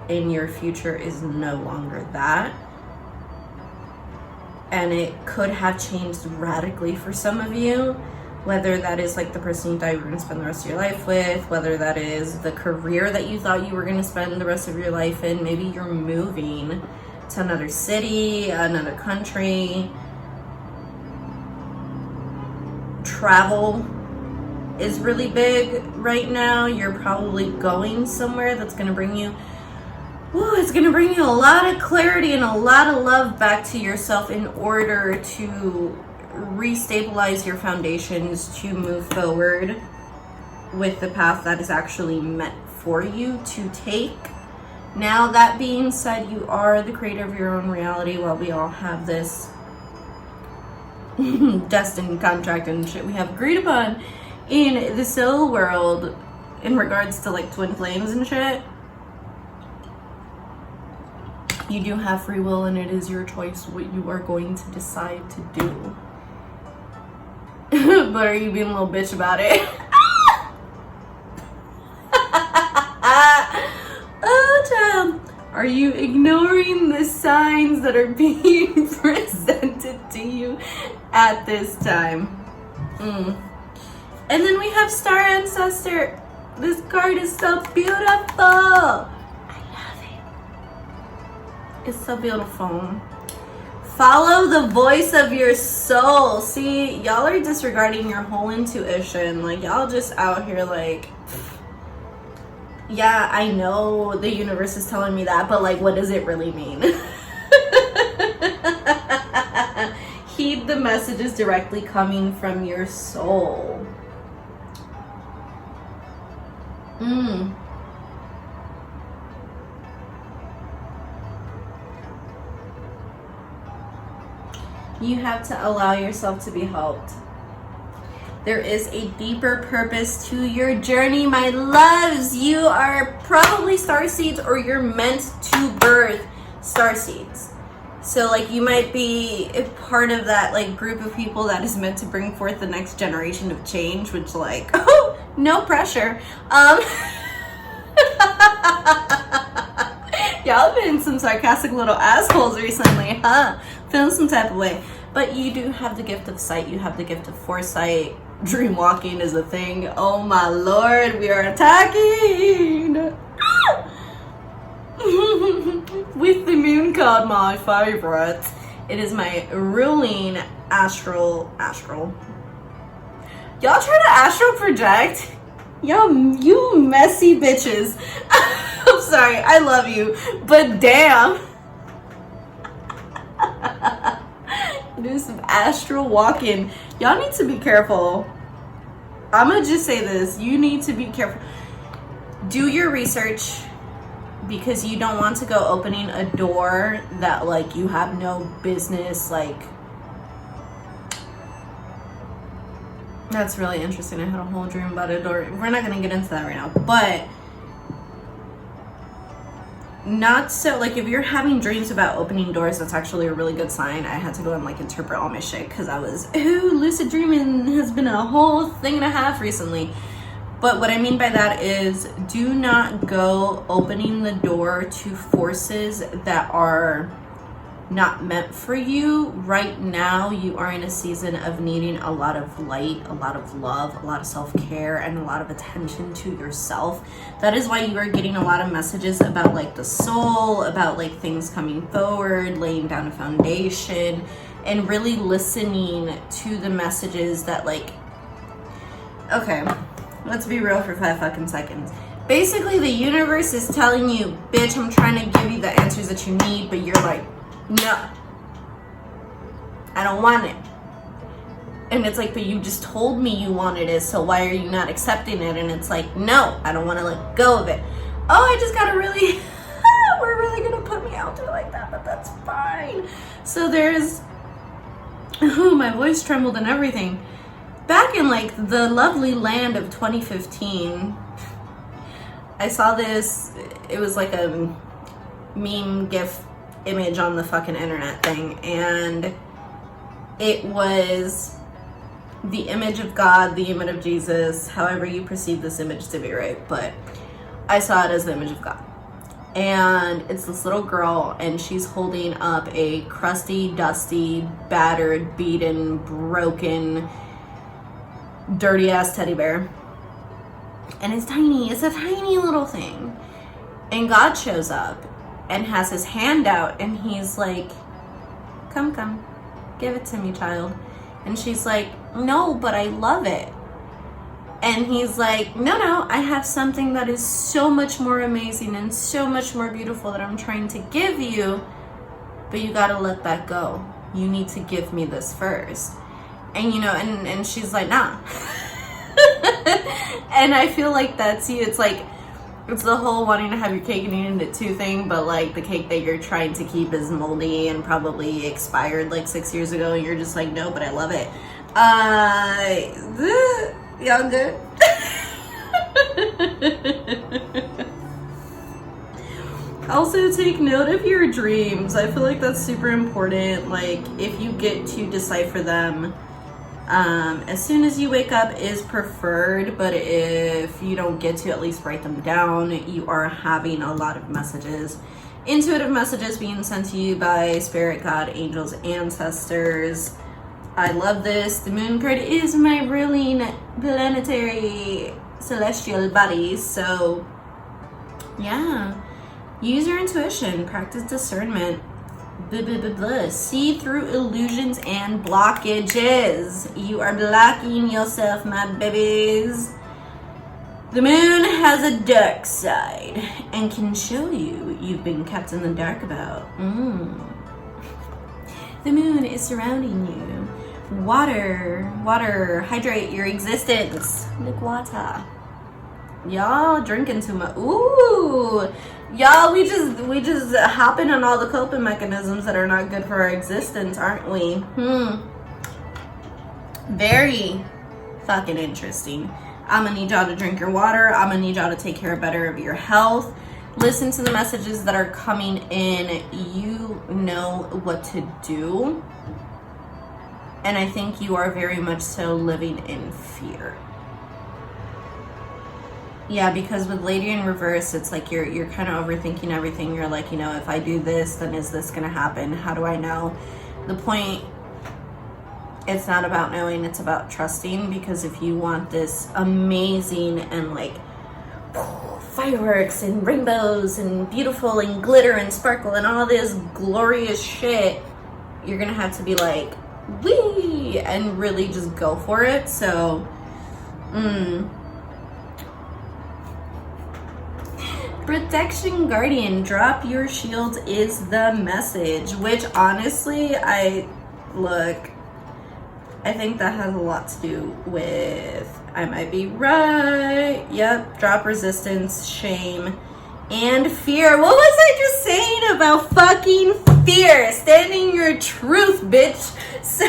in your future is no longer that. And it could have changed radically for some of you. Whether that is like the person you thought you were going to spend the rest of your life with, whether that is the career that you thought you were going to spend the rest of your life in. Maybe you're moving to another city, another country. Travel is really big right now. You're probably going somewhere that's going to bring you, it's going to bring you a lot of clarity and a lot of love back to yourself in order to restabilize your foundations to move forward with the path that is actually meant for you to take. Now, that being said, you are the creator of your own reality. While we all have this destined contract and shit we have agreed upon in the soul world in regards to like twin flames and shit, you do have free will, and it is your choice what you are going to decide to do. But are you being a little bitch about it? Oh, child. Are you ignoring the signs that are being presented to you at this time? And then we have Star Ancestor. This card is so beautiful. I love it. It's so beautiful. Follow the voice of your soul. See, y'all are disregarding your whole intuition. Like, y'all just out here like, yeah, I know the universe is telling me that, but like, what does it really mean? Heed the messages directly coming from your soul. You have to allow yourself to be helped. There is a deeper purpose to your journey, my loves. You are probably starseeds, or you're meant to birth starseeds. So like, you might be a part of that like group of people that is meant to bring forth the next generation of change, which like, oh, no pressure. Y'all been some sarcastic little assholes recently, huh? Feeling some type of way. But you do have the gift of sight. You have the gift of foresight. Dream walking is a thing. Oh my lord, we are attacking! With the moon card, my favorite. It is my ruling astral. Y'all try to astral project? Y'all, you messy bitches. I'm sorry, I love you, but damn. Do some astral walking. Y'all need to be careful. I'm gonna just say this. You need to be careful. Do your research, because you don't want to go opening a door that like you have no business like. That's really interesting. I had a whole dream about a door. We're not gonna get into that right now, but not so like, if you're having dreams about opening doors, that's actually a really good sign. I had to go and like interpret all my shit because I was, lucid dreaming has been a whole thing and a half recently. But what I mean by that is, do not go opening the door to forces that are not meant for you. Right now, you are in a season of needing a lot of light, a lot of love, a lot of self-care, and a lot of attention to yourself. That is why you are getting a lot of messages about like the soul, about like things coming forward, laying down a foundation, and really listening to the messages that like, okay, let's be real for 5 fucking seconds. Basically, the universe is telling you, bitch, I'm trying to give you the answers that you need, but you're like, no, I don't want it. And it's like, but you just told me you wanted it, so why are you not accepting it? And it's like, no, I don't want to let go of it. Oh, I just gotta really, we're really gonna put me out there like that, but that's fine. So there's, oh, my voice trembled and everything. Back in like the lovely land of 2015, I saw this, it was like a meme gif image on the fucking internet thing, and it was the image of God, the image of Jesus, however you perceive this image to be, right? But I saw it as the image of God. And it's this little girl, and she's holding up a crusty, dusty, battered, beaten, broken, dirty ass teddy bear. And it's tiny, it's a tiny little thing. And God shows up and has his hand out, and he's like, come, give it to me, child. And she's like, no, but I love it. And he's like, no, I have something that is so much more amazing and so much more beautiful that I'm trying to give you, but you gotta let that go. You need to give me this first. And you know, and she's like, nah. And I feel like that's you. It's like, it's the whole wanting to have your cake and eating it too thing, but like the cake that you're trying to keep is moldy and probably expired like 6 years ago, and you're just like, no, but I love it. Y'all good? Also, take note of your dreams. I feel like that's super important. Like, if you get to decipher them, as soon as you wake up is preferred, but if you don't get to at least write them down, you are having a lot of messages, intuitive messages being sent to you by spirit, God, angels, ancestors, I love this. The moon card is my ruling planetary celestial body. So, yeah. Use your intuition. Practice discernment. Blah, blah, blah, blah. See through illusions and blockages. You are blocking yourself, my babies. The moon has a dark side and can show you you've been kept in the dark about. The moon is surrounding you. Water, hydrate your existence. Like water. Y'all drinking too much. Ooh, y'all, we just hopping on all the coping mechanisms that are not good for our existence, aren't we? Very fucking interesting. I'm gonna need y'all to drink your water. I'm gonna need y'all to take care better of your health. Listen to the messages that are coming in. You know what to do. And I think you are very much so living in fear. Yeah, because with Lady in Reverse, it's like you're kind of overthinking everything. You're like, you know, if I do this, then is this gonna happen? How do I know? The point, it's not about knowing, it's about trusting. Because if you want this amazing and like fireworks and rainbows and beautiful and glitter and sparkle and all this glorious shit, you're gonna have to be like, wee, and really just go for it. So, Protection Guardian, drop your shields is the message. Which honestly, I think that has a lot to do with, I might be right. Yep, drop resistance, shame, and fear. What was I just saying about fucking fear? Standing your truth, bitch. So,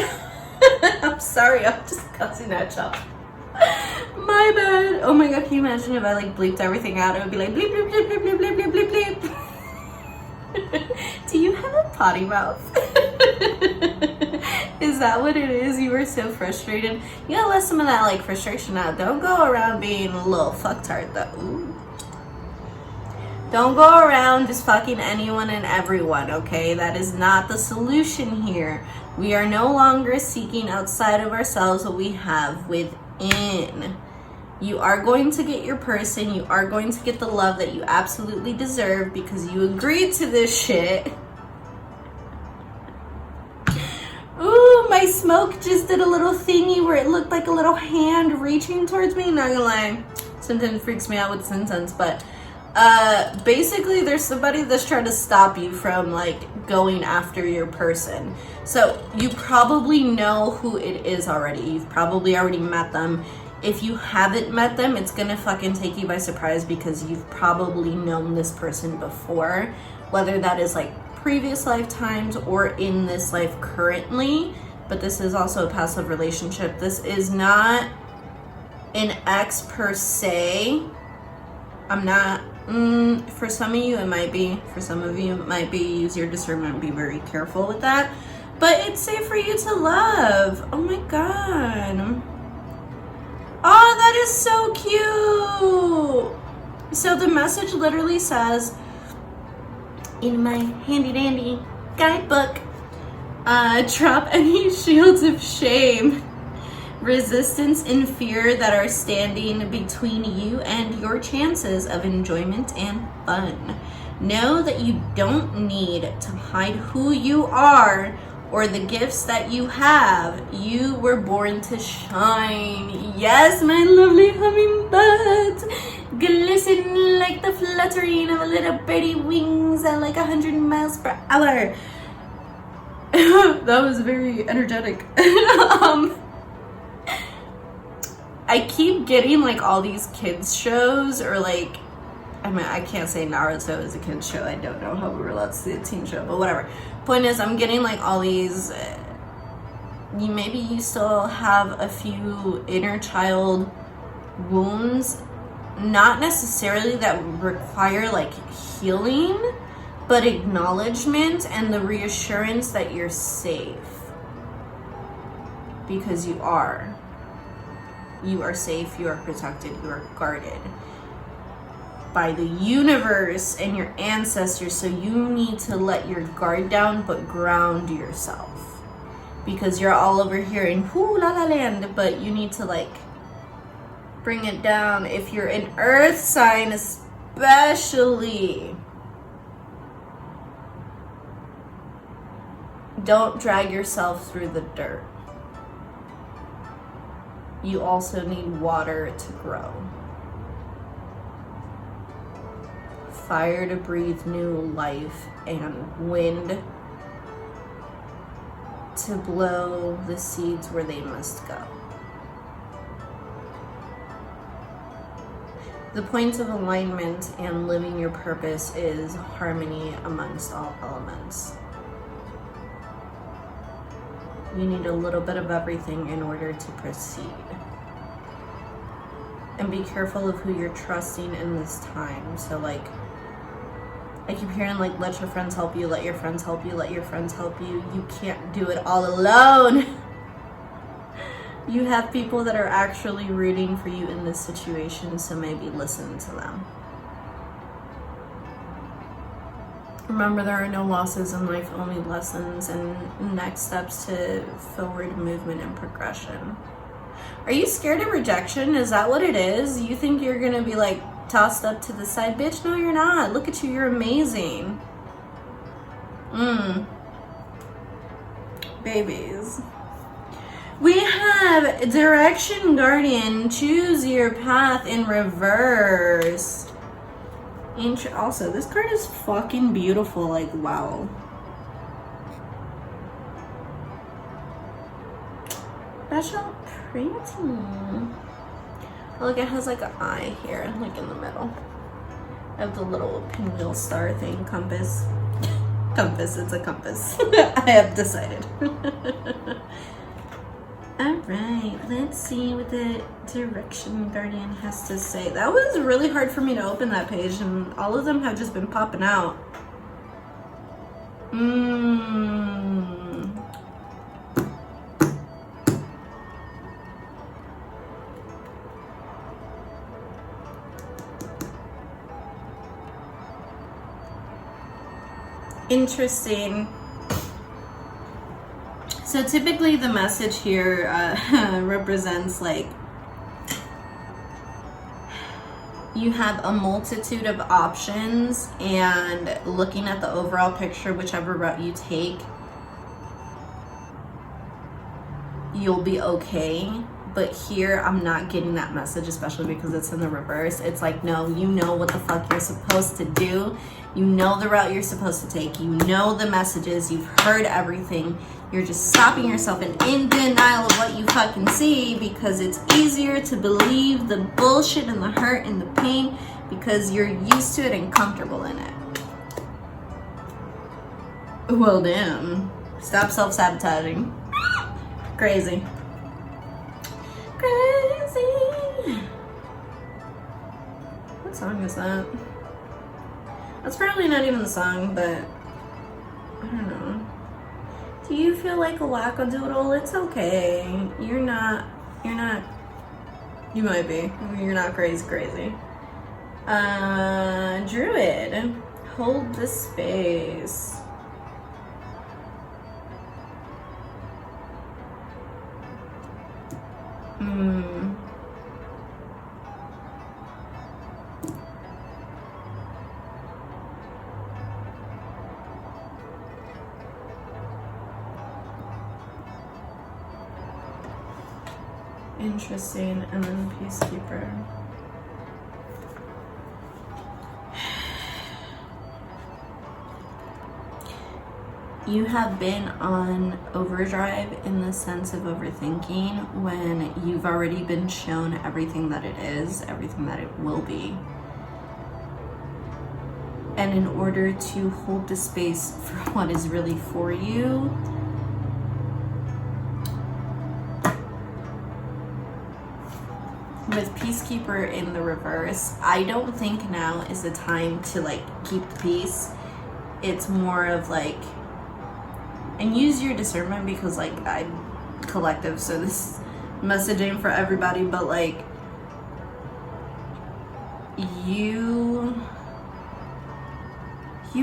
I'm sorry, I'm just cussing at y'all. My bad. Oh my god, can you imagine if I like bleeped everything out? It would be like bleep, bleep, bleep, bleep, bleep, bleep, bleep, bleep, bleep. Do you have a potty mouth? Is that what it is? You were so frustrated. You gotta let some of that like frustration out. Don't go around being a little fucktard though. Ooh. Don't go around just fucking anyone and everyone, okay? That is not the solution here. We are no longer seeking outside of ourselves what we have within. You are going to get your person. You are going to get the love that you absolutely deserve because you agreed to this shit. Ooh, my smoke just did a little thingy where it looked like a little hand reaching towards me. Not gonna lie, sometimes freaks me out with incense, but basically there's somebody that's trying to stop you from like going after your person. So you probably know who it is already. You've probably already met them. If you haven't met them, it's gonna fucking take you by surprise because you've probably known this person before, whether that is like previous lifetimes or in this life currently. But this is also a passive relationship. This is not an ex per se. I'm not, for some of you it might be, for some of you it might be. Use your discernment, be very careful with that. But it's safe for you to love. Oh my god. Oh, that is so cute. So the message literally says, in my handy dandy guidebook, drop any shields of shame, resistance, and fear that are standing between you and your chances of enjoyment and fun. Know that you don't need to hide who you are or the gifts that you have. You were born to shine. Yes, my lovely hummingbirds, glisten like the fluttering of a little birdie wings at like 100 miles per hour. That was very energetic. I keep getting like all these kids shows, or like, I mean, I can't say Naruto is a kid's show. I don't know how we were allowed to see a teen show, but whatever. Point is, I'm getting like all these, maybe you still have a few inner child wounds, not necessarily that require like healing, but acknowledgement and the reassurance that you're safe. Because you are. You are safe, you are protected, you are guarded by the universe and your ancestors. So you need to let your guard down but ground yourself, because you're all over here in whoo la la land, but you need to like bring it down. If you're an earth sign especially, don't drag yourself through the dirt. You also need water to grow. Fire to breathe new life, and wind to blow the seeds where they must go. The point of alignment and living your purpose is harmony amongst all elements. You need a little bit of everything in order to proceed. And be careful of who you're trusting in this time. So like, I keep hearing like, let your friends help you, let your friends help you, let your friends help you. You can't do it all alone. You have people that are actually rooting for you in this situation, so maybe listen to them. Remember, there are no losses in life, only lessons and next steps to forward movement and progression. Are you scared of rejection? Is that what it is? You think you're gonna be like tossed up to the side? Bitch, no you're not. Look at you, you're amazing. Babies. We have Direction Guardian, choose your path in reverse. Also, this card is fucking beautiful, like wow. That's so pretty. Look, it has like an eye here, like in the middle. I have the little pinwheel star thing, compass. Compass, it's a compass. I have decided. Alright, let's see what the Direction Guardian has to say. That was really hard for me to open that page, and all of them have just been popping out. Interesting. So typically the message here represents like you have a multitude of options, and looking at the overall picture, whichever route you take, you'll be okay. But here I'm not getting that message, especially because it's in the reverse. It's like, no, you know what the fuck you're supposed to do. You know the route you're supposed to take. You know the messages. You've heard everything. You're just stopping yourself and in denial of what you fucking see, because it's easier to believe the bullshit and the hurt and the pain because you're used to it and comfortable in it. Well, damn. Stop self-sabotaging. Crazy. Crazy. What song is that? That's probably not even the song, but I don't know. Do you feel like a wackadoodle? It's okay. You're not, you might be. You're not crazy. Druid, hold the space. Interesting. And then Peacekeeper. You have been on overdrive in the sense of overthinking when you've already been shown everything that it is, everything that it will be. And in order to hold the space for what is really for you, with Peacekeeper in the reverse, I don't think now is the time to like keep the peace. It's more of like, and use your discernment, because like I'm collective, so this is messaging for everybody, but like you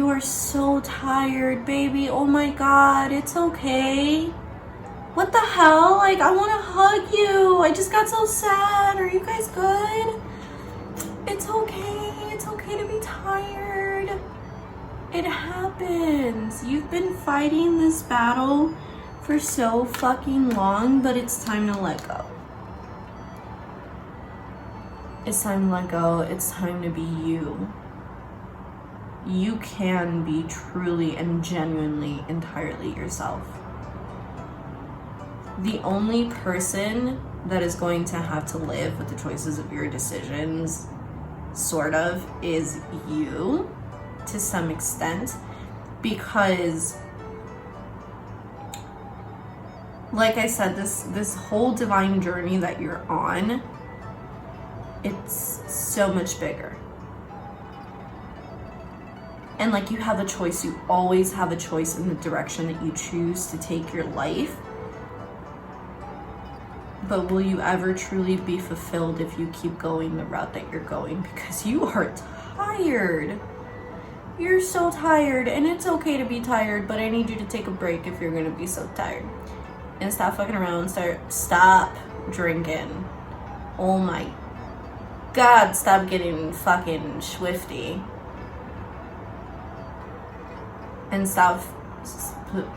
are so tired, baby. Oh my God, it's okay. What the hell? Like, I want to hug you. I just got so sad. Are you guys good? It's okay. It's okay to be tired. It happens. You've been fighting this battle for so fucking long, but it's time to let go. It's time to let go. It's time to be you. You can be truly and genuinely entirely yourself. The only person that is going to have to live with the choices of your decisions, sort of, is you, to some extent, because, like I said, this whole divine journey that you're on, it's so much bigger. And like, you have a choice. You always have a choice in the direction that you choose to take your life. But will you ever truly be fulfilled if you keep going the route that you're going? Because you are tired. You're so tired, and it's okay to be tired, but I need you to take a break if you're gonna be so tired. And stop fucking around, stop drinking. Oh my God, stop getting fucking swifty. And stop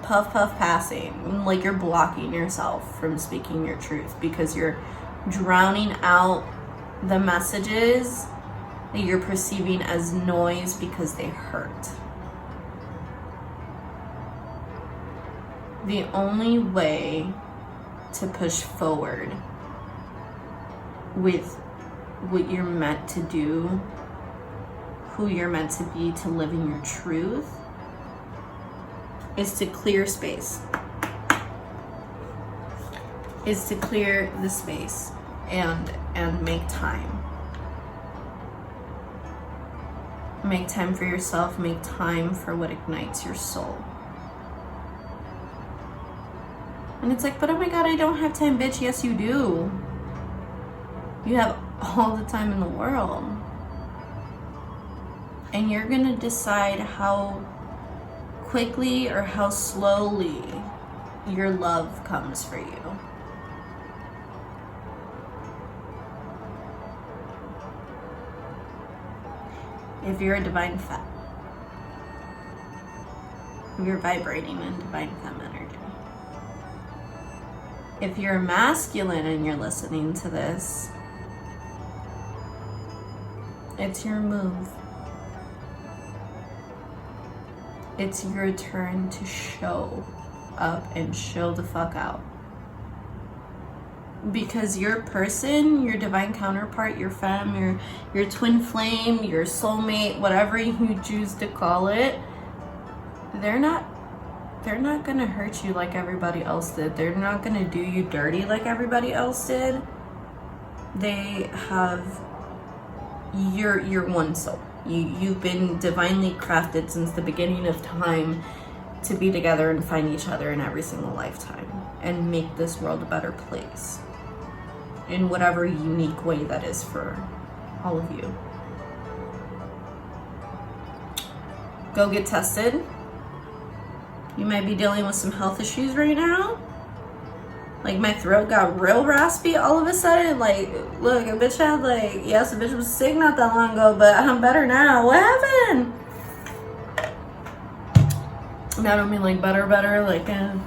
puff passing, like you're blocking yourself from speaking your truth because you're drowning out the messages that you're perceiving as noise because they hurt. The only way to push forward with what you're meant to do, who you're meant to be, to live in your truth, is to clear space. Is to clear the space and make time. Make time for yourself, make time for what ignites your soul. And it's like, but oh my God, I don't have time, bitch. Yes, you do. You have all the time in the world. And you're gonna decide how quickly or how slowly your love comes for you. If you're a divine femme, you're vibrating in divine femme energy. If you're masculine and you're listening to this, it's your move. It's your turn to show up and show the fuck out. Because your person, your divine counterpart, your femme, your twin flame, your soulmate, whatever you choose to call it, they're not gonna hurt you like everybody else did. They're not gonna do you dirty like everybody else did. They have your one soul. You've been divinely crafted since the beginning of time to be together and find each other in every single lifetime and make this world a better place in whatever unique way that is for all of you. Go get tested. You might be dealing with some health issues right now. Like, my throat got real raspy all of a sudden. Like, look, a bitch had, like, yes, a bitch was sick not that long ago, but I'm better now. What happened? And I don't mean, like, better, like, at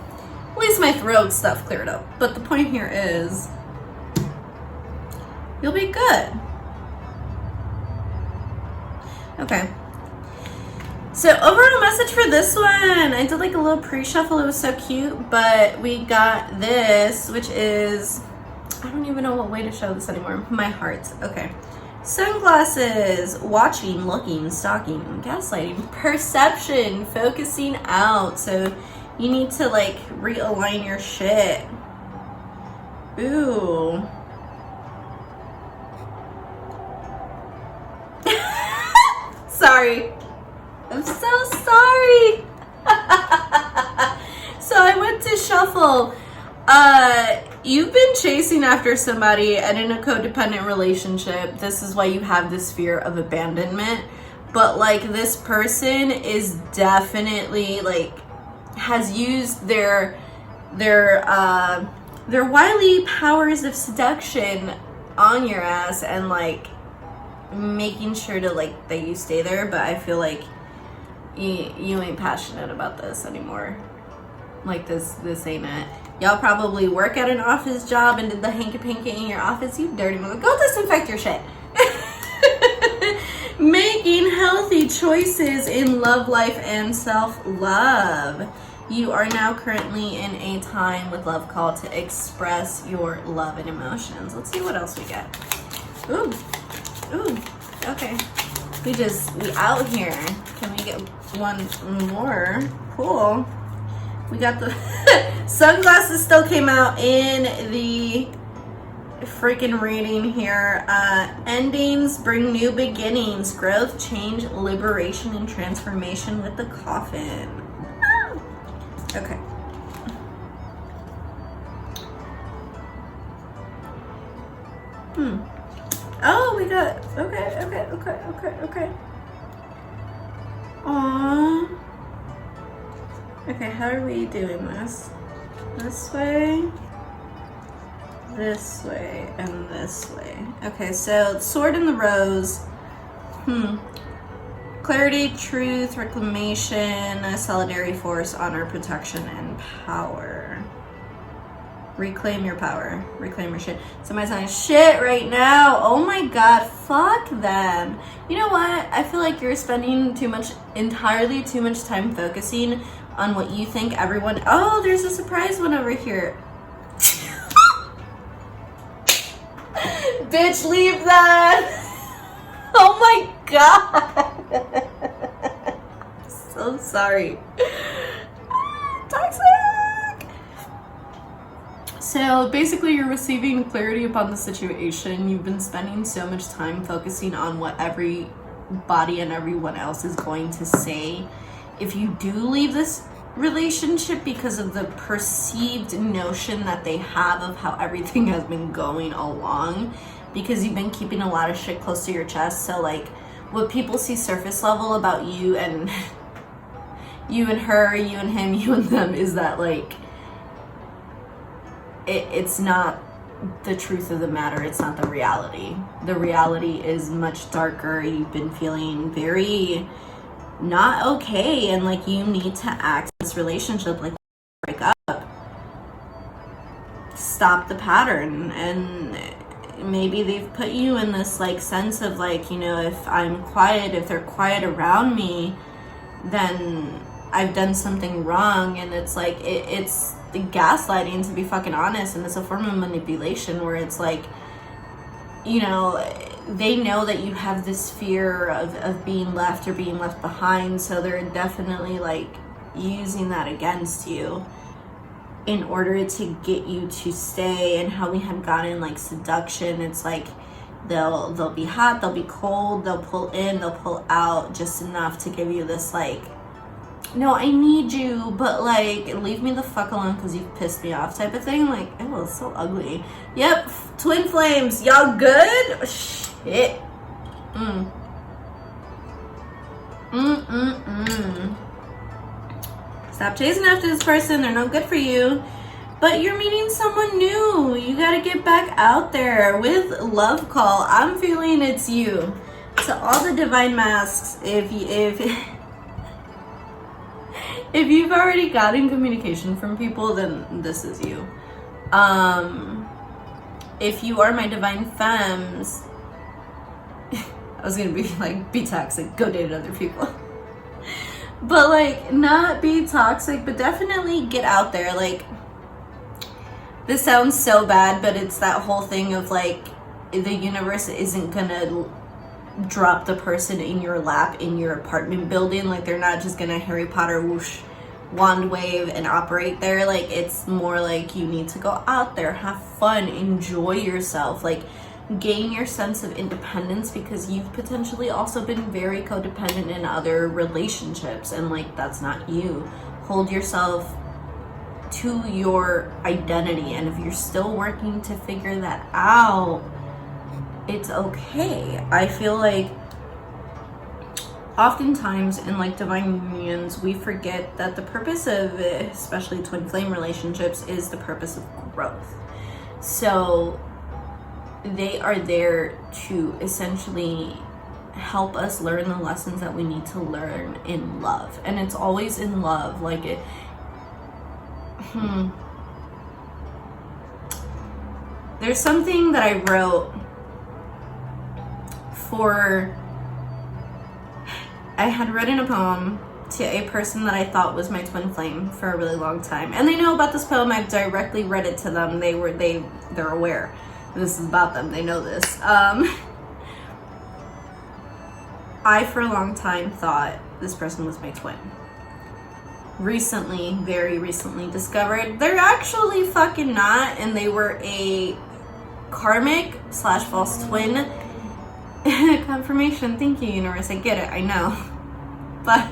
least my throat stuff cleared up. But the point here is, you'll be good. Okay. So, overall message for this one, I did like a little pre-shuffle, it was so cute, but we got this, which is, I don't even know what way to show this anymore, my heart, okay. Sunglasses, watching, looking, stalking, gaslighting, perception, focusing out, so you need to like realign your shit. Ooh. Sorry. I'm so sorry. So I went to shuffle. You've been chasing after somebody and in a codependent relationship. This is why you have this fear of abandonment. But like, this person is definitely like, has used their their wily powers of seduction on your ass and like making sure to like that you stay there. But I feel like you ain't passionate about this anymore. Like this ain't it. Y'all probably work at an office job and did the hanky-panky in your office. You dirty mother. Go disinfect your shit. Making healthy choices in love life and self-love. You are now currently in a time with love call to express your love and emotions. Let's see what else we get. Ooh. Ooh. Okay. We out here. Can we get one more? Cool. We got the sunglasses still came out in the freaking reading here. Endings bring new beginnings, growth, change, liberation, and transformation with the coffin. Okay. Oh, we got, okay. Aww. Okay, how are we doing this? This way, and this way. Okay, so sword in the rose. Clarity, truth, reclamation, solidarity, force, honor, protection, and power. Reclaim your power. Reclaim your shit. Somebody's on shit right now. Oh my god, fuck them. You know what? I feel like you're spending entirely too much time focusing on what you think everyone... Oh, there's a surprise one over here. Bitch, leave that. Oh my god. So sorry. Toxic. So basically you're receiving clarity upon the situation. You've been spending so much time focusing on what everybody and everyone else is going to say. If you do leave this relationship because of the perceived notion that they have of how everything has been going along, because you've been keeping a lot of shit close to your chest. So like what people see surface level about you and you and her, you and him, you and them, is that like it's not the truth of the matter. It's not the reality. The reality is much darker. You've been feeling very not okay, and like you need to act this relationship like break up, stop the pattern. And maybe they've put you in this like sense of like, you know, if I'm quiet, if they're quiet around me, then I've done something wrong. And it's like it's the gaslighting, to be fucking honest, and it's a form of manipulation where it's like, you know, they know that you have this fear of being left or being left behind, so they're definitely like using that against you in order to get you to stay. And how we had gotten like seduction, it's like they'll be hot, they'll be cold, they'll pull in, they'll pull out just enough to give you this like, no, I need you, but like leave me the fuck alone because you've pissed me off type of thing. Like, oh, it's so ugly. Yep, twin flames, y'all good? Shit. Stop chasing after this person. They're not good for you. But you're meeting someone new. You gotta get back out there with love call. I'm feeling it's you. To all the divine masks, if you've already gotten communication from people, then this is you. If you are my divine femmes, I was gonna be like, be toxic, go date other people. But like, not be toxic, but definitely get out there. Like, this sounds so bad, but it's that whole thing of like, the universe isn't gonna drop the person in your lap in your apartment building. Like, they're not just gonna Harry Potter whoosh wand wave and operate there. Like, it's more like you need to go out there, have fun, enjoy yourself, like gain your sense of independence, because you've potentially also been very codependent in other relationships, and like that's not you. Hold yourself to your identity, and if you're still working to figure that out, it's okay. I feel like oftentimes in like divine unions, we forget that the purpose of, especially twin flame relationships, is the purpose of growth. So they are there to essentially help us learn the lessons that we need to learn in love. And it's always in love. Like it, there's something that I wrote for, I had written a poem to a person that I thought was my twin flame for a really long time. And they know about this poem. I've directly read it to them. They're aware this is about them. They know this. I, for a long time, thought this person was my twin. Recently, very recently, discovered they're actually fucking not, and they were a karmic / false twin. Confirmation. Thank you, universe. I get it. I know. But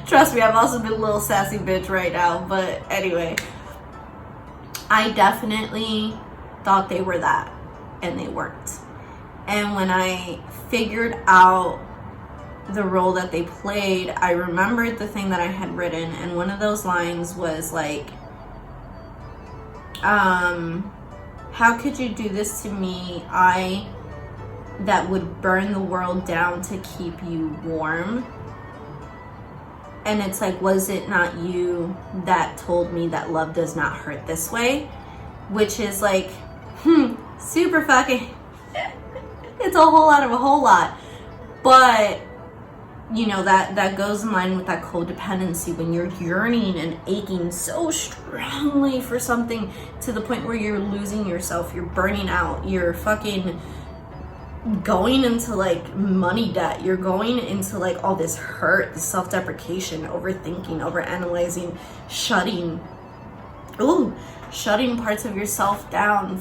trust me, I've also been a little sassy bitch right now. But anyway, I definitely thought they were that, and they weren't. And when I figured out the role that they played, I remembered the thing that I had written, and one of those lines was like, how could you do this to me? I that would burn the world down to keep you warm. And it's like, was it not you that told me that love does not hurt this way? Which is like, super fucking, it's a whole lot of a whole lot. But, you know, that goes in line with that codependency, when you're yearning and aching so strongly for something to the point where you're losing yourself, you're burning out, you're fucking going into like money debt, you're going into like all this hurt, this self-deprecation, overthinking, overanalyzing, shutting parts of yourself down,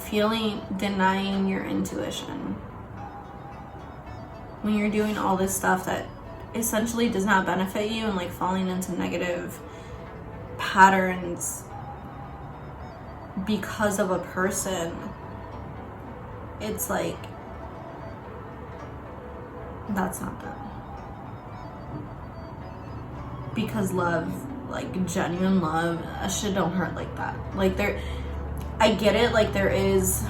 denying your intuition. When you're doing all this stuff that essentially does not benefit you, and like falling into negative patterns because of a person, it's like, that's not them. Because love, like genuine love, shit don't hurt like that. Like I get it, like there is,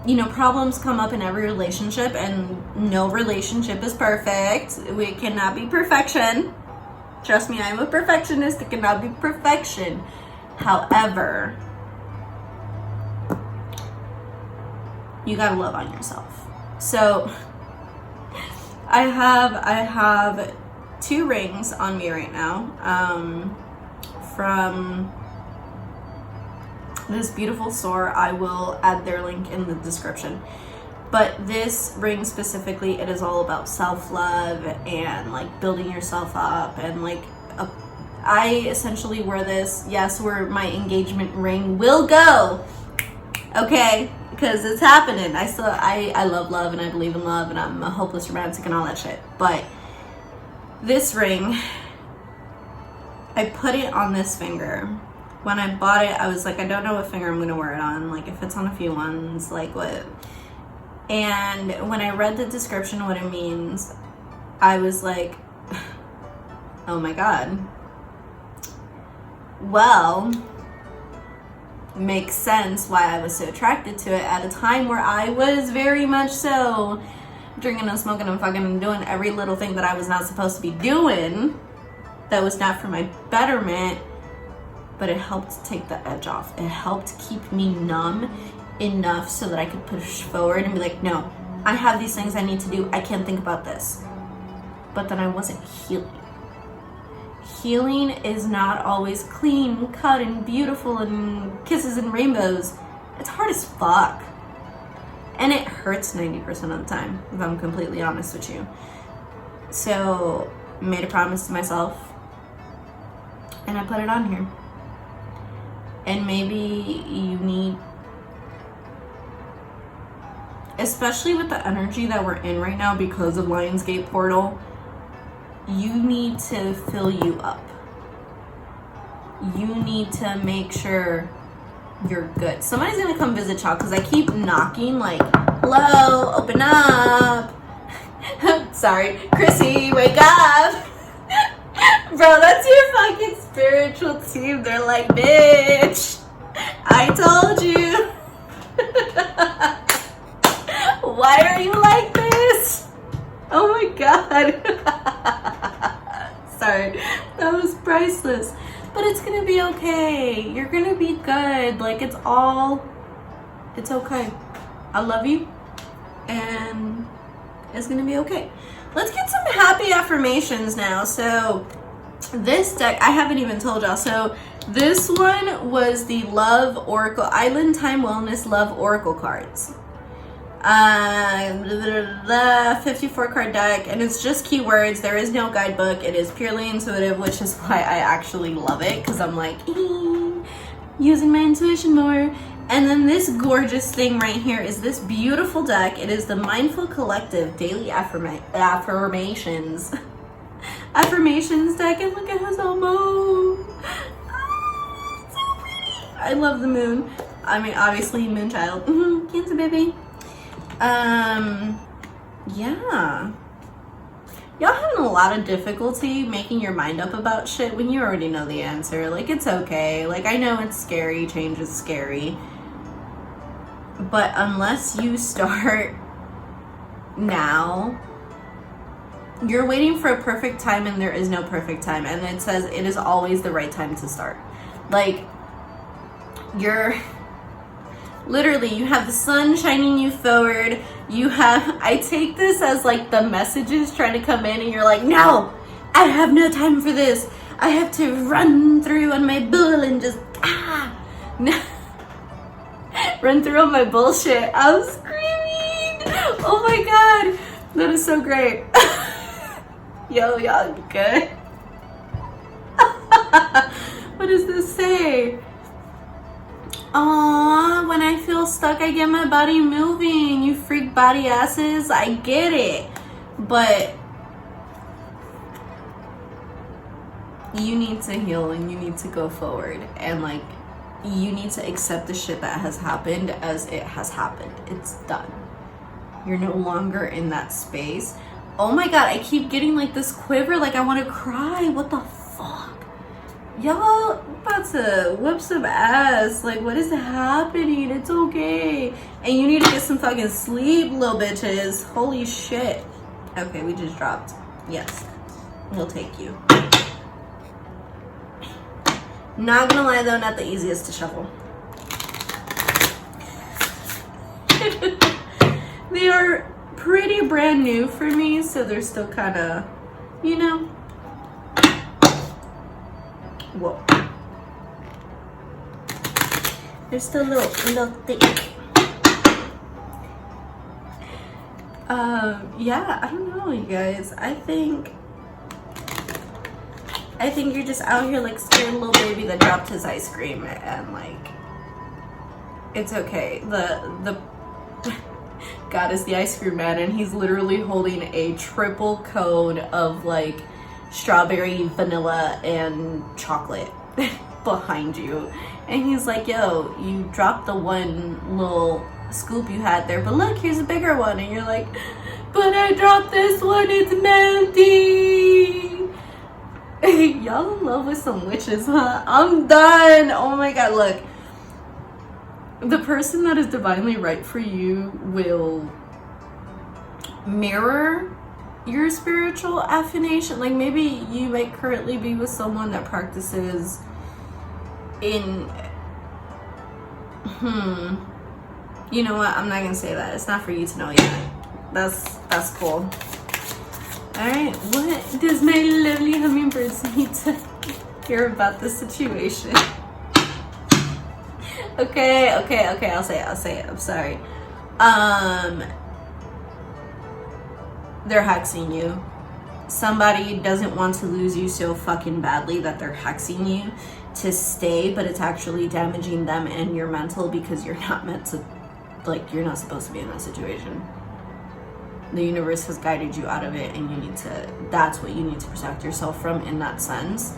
you know, problems come up in every relationship, and no relationship is perfect. We cannot be perfection. Trust me, I'm a perfectionist. It cannot be perfection. However, you gotta love on yourself. So I have 2 rings on me right now, from this beautiful store. I will add their link in the description. But this ring specifically, it is all about self-love and like building yourself up, and like I essentially wear this, yes, where my engagement ring will go, okay, because it's happening. I love love, and I believe in love, and I'm a hopeless romantic and all that shit. But this ring, I put it on this finger. When I bought it, I was like, I don't know what finger I'm gonna wear it on. Like, if it's on a few ones, like what? And when I read the description, what it means, I was like, oh my God. Well, makes sense why I was so attracted to it at a time where I was very much so drinking and smoking and fucking and doing every little thing that I was not supposed to be doing, that was not for my betterment. But it helped take the edge off. It helped keep me numb enough so that I could push forward and be like, no, I have these things I need to do. I can't think about this. But then I wasn't healing. Healing is not always clean, cut, and beautiful, and kisses and rainbows. It's hard as fuck. And it hurts 90% of the time, if I'm completely honest with you. So, made a promise to myself, and I put it on here. And maybe you need, especially with the energy that we're in right now because of Lionsgate Portal, you need to fill you up. You need to make sure you're good. Somebody's gonna come visit y'all because I keep knocking like, hello, open up. Sorry, Chrissy, wake up. Bro, that's your fucking spiritual team. They're like, bitch, I told you. Why are you like this? Oh my god. Sorry, that was priceless. But it's gonna be okay. You're gonna be good. Like, it's okay. I love you. And it's gonna be okay. Let's get some happy affirmations now. So this deck, I haven't even told y'all. So this one was the Love Oracle, Island Time Wellness Love Oracle cards. 54 card deck, and it's just keywords. There is no guidebook. It is purely intuitive, which is why I actually love it, because I'm like, using my intuition more. And then this gorgeous thing right here is this beautiful deck. It is the Mindful Collective Daily Affirmations. Affirmations deck, and look at his old moon. Oh, so pretty. I love the moon. I mean, obviously, moon child. Cancer baby. Yeah. Y'all having a lot of difficulty making your mind up about shit when you already know the answer. Like, it's okay. Like, I know it's scary. Change is scary. But unless you start now, you're waiting for a perfect time, and there is no perfect time. And it says it is always the right time to start. Like, you're literally, you have the sun shining you forward. You have, I take this as like the messages trying to come in, and you're like, no, I have no time for this. I have to run through on my bull and just, run through on my bullshit. I'm screaming. Oh my god. That is so great. Yo, y'all good? What does this say? Aww, when I feel stuck, I get my body moving. You freak body asses. I get it. But you need to heal, and you need to go forward. And like, you need to accept the shit that has happened as it has happened. It's done. You're no longer in that space. Oh my god, I keep getting like this quiver, like I want to cry. What the fuck? Y'all about to whip some ass. Like, what is happening? It's okay. And you need to get some fucking sleep, little bitches. Holy shit. Okay, we just dropped. Yes. We'll take you. Not gonna lie though, not the easiest to shuffle. They are pretty brand new for me, so they're still kind of, you know. Whoa. They're still a little thick. Yeah, I don't know, you guys. I think you're just out here like scared little baby that dropped his ice cream, and like, it's okay. The God is the ice cream man, and he's literally holding a triple cone of like strawberry, vanilla, and chocolate behind you. And he's like, yo, you dropped the one little scoop you had there, but look, here's a bigger one. And you're like, but I dropped this one, it's melting. Y'all in love with some witches, huh? I'm done. Oh my god, look. The person that is divinely right for you will mirror your spiritual affirmation. Like, maybe you might currently be with someone that practices in you know what, I'm not gonna say that. It's not for you to know yet. That's cool. Alright, what does my lovely hummingbirds need to hear about the situation? Okay, I'll say it. I'm sorry. They're hexing you. Somebody doesn't want to lose you so fucking badly that they're hexing you to stay, but it's actually damaging them and your mental, because you're not meant to, like, you're not supposed to be in that situation. The universe has guided you out of it, and you need to, that's what you need to protect yourself from in that sense.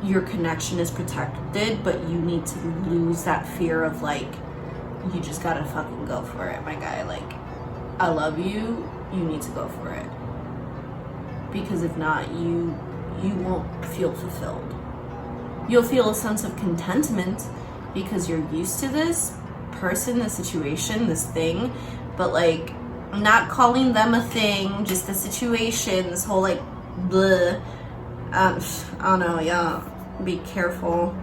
Your connection is protected, but you need to lose that fear of, like, you just gotta fucking go for it, my guy. Like, I love you, you need to go for it. Because if not, you won't feel fulfilled. You'll feel a sense of contentment because you're used to this person, this situation, this thing, but like not calling them a thing, just a situation, this whole like bleh. I don't know, yeah, be careful.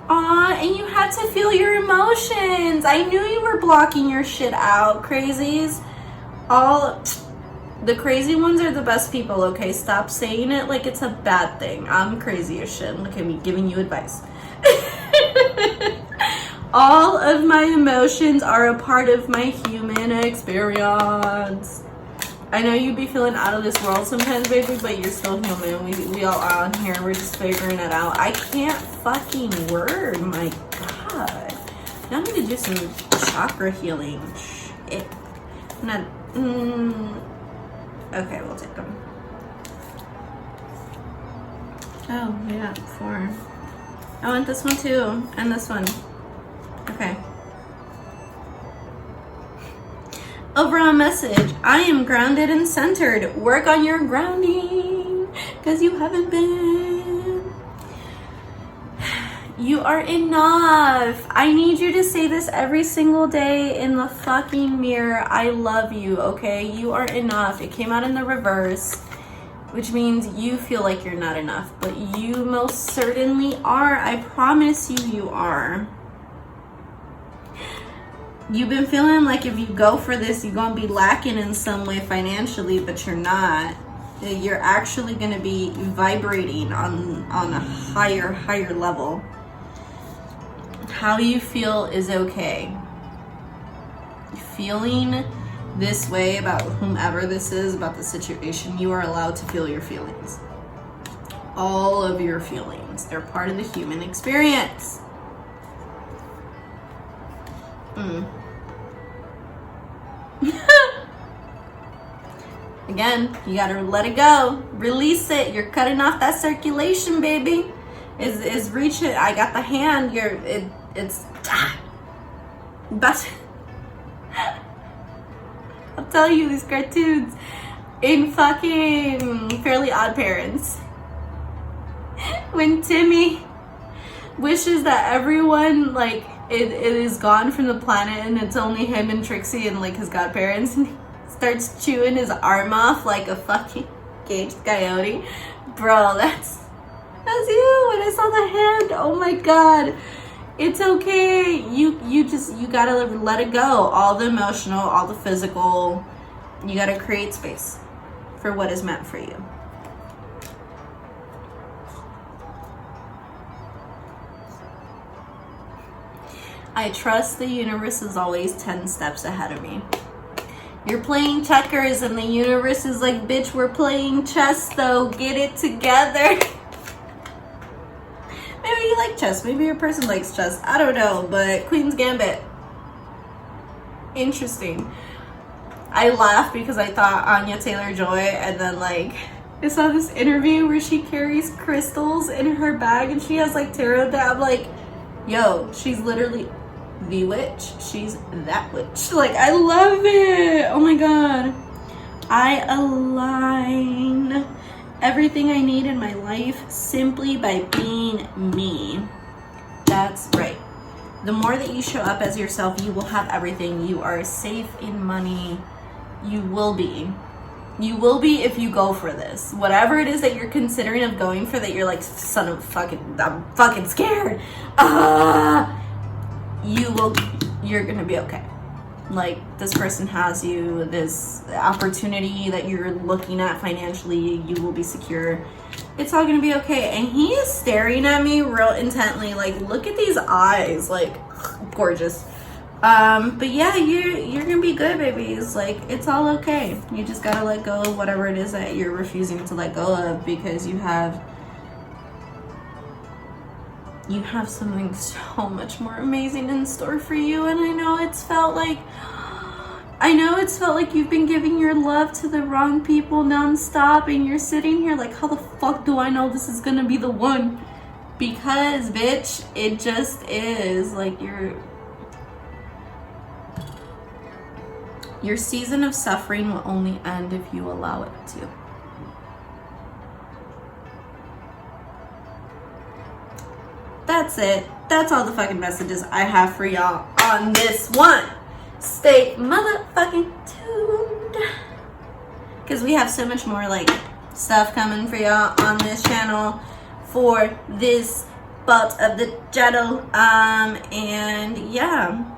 Aw, and you had to feel your emotions. I knew you were blocking your shit out, crazies. All the crazy ones are the best people, okay? Stop saying it like it's a bad thing. I'm crazy as shit. Look at me giving you advice. All of my emotions are a part of my human experience. I know you be feeling out of this world sometimes, baby, but you're still human. We all are on here. We're just figuring it out. I can't fucking word. My God. Now I need to do some chakra healing. Shit. Not. Okay, we'll take them. Oh, yeah, 4. I want this one too, and this one. Okay. Overall message: I am grounded and centered. Work on your grounding, because you haven't been. You are enough. I need you to say this every single day in the fucking mirror. I love you, okay? You are enough. It came out in the reverse, which means you feel like you're not enough, but you most certainly are. I promise you, you are. You've been feeling like if you go for this, you're gonna be lacking in some way financially, but you're not. You're actually gonna be vibrating on a higher level. How you feel is okay. Feeling this way about whomever this is, about the situation, you are allowed to feel your feelings. All of your feelings. They're part of the human experience. Again, you gotta let it go. Release it. You're cutting off that circulation, baby. Is reach it. I got the hand. It's but I'll tell you, these cartoons in fucking Fairly Odd Parents, when Timmy wishes that everyone like it is gone from the planet and it's only him and Trixie and like his godparents, and he starts chewing his arm off like a fucking caged coyote. Bro, that's you. When I saw the hand, oh my God. It's okay. You gotta let it go. All the emotional, all the physical. You gotta create space for what is meant for you. I trust the universe is always 10 steps ahead of me. You're playing checkers and the universe is like, bitch, we're playing chess though. Get it together. Maybe you like chess. Maybe your person likes chess. I don't know, but Queen's Gambit. Interesting. I laughed because I thought Anya Taylor-Joy, and then like I saw this interview where she carries crystals in her bag and she has like tarot deck. I'm like, yo, she's literally the witch. She's that witch. Like, I love it. Oh my God. I align everything I need in my life simply by being me. That's right. The more that you show up as yourself, you will have everything. You are safe in money. You will be. You will be if you go for this. Whatever it is that you're considering of going for, that you're like, son of fucking, I'm fucking scared. You're gonna be okay. Like, this person has you, this opportunity that you're looking at financially, you will be secure. It's all gonna be okay. And he is staring at me real intently, like, look at these eyes, like, gorgeous. But yeah, you're gonna be good, babies. Like, it's all okay. You just gotta let go of whatever it is that you're refusing to let go of, because you have something so much more amazing in store for you. And I know it's felt like you've been giving your love to the wrong people nonstop, and you're sitting here like, how the fuck do I know this is gonna be the one? Because, bitch, it just is. Like, Your season of suffering will only end if you allow it to. That's it. That's all the fucking messages I have for y'all on this one. Stay motherfucking tuned, because we have so much more like stuff coming for y'all on this channel for this part of the channel. And yeah,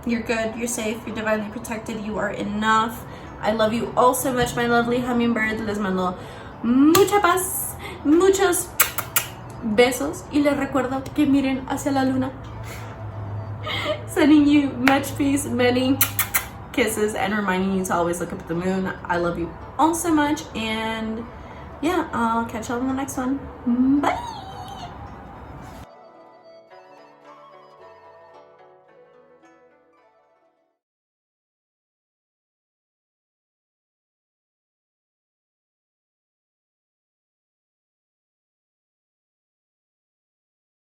you're good, you're safe, you're divinely protected, you are enough. I love you all so much, my lovely hummingbirds. Les mando mucha paz, muchos besos, y les recuerdo que miren hacia la luna. Sending you much peace, many kisses, and reminding you to always look up at the moon. I love you all so much, and yeah, I'll catch y'all in the next one. Bye.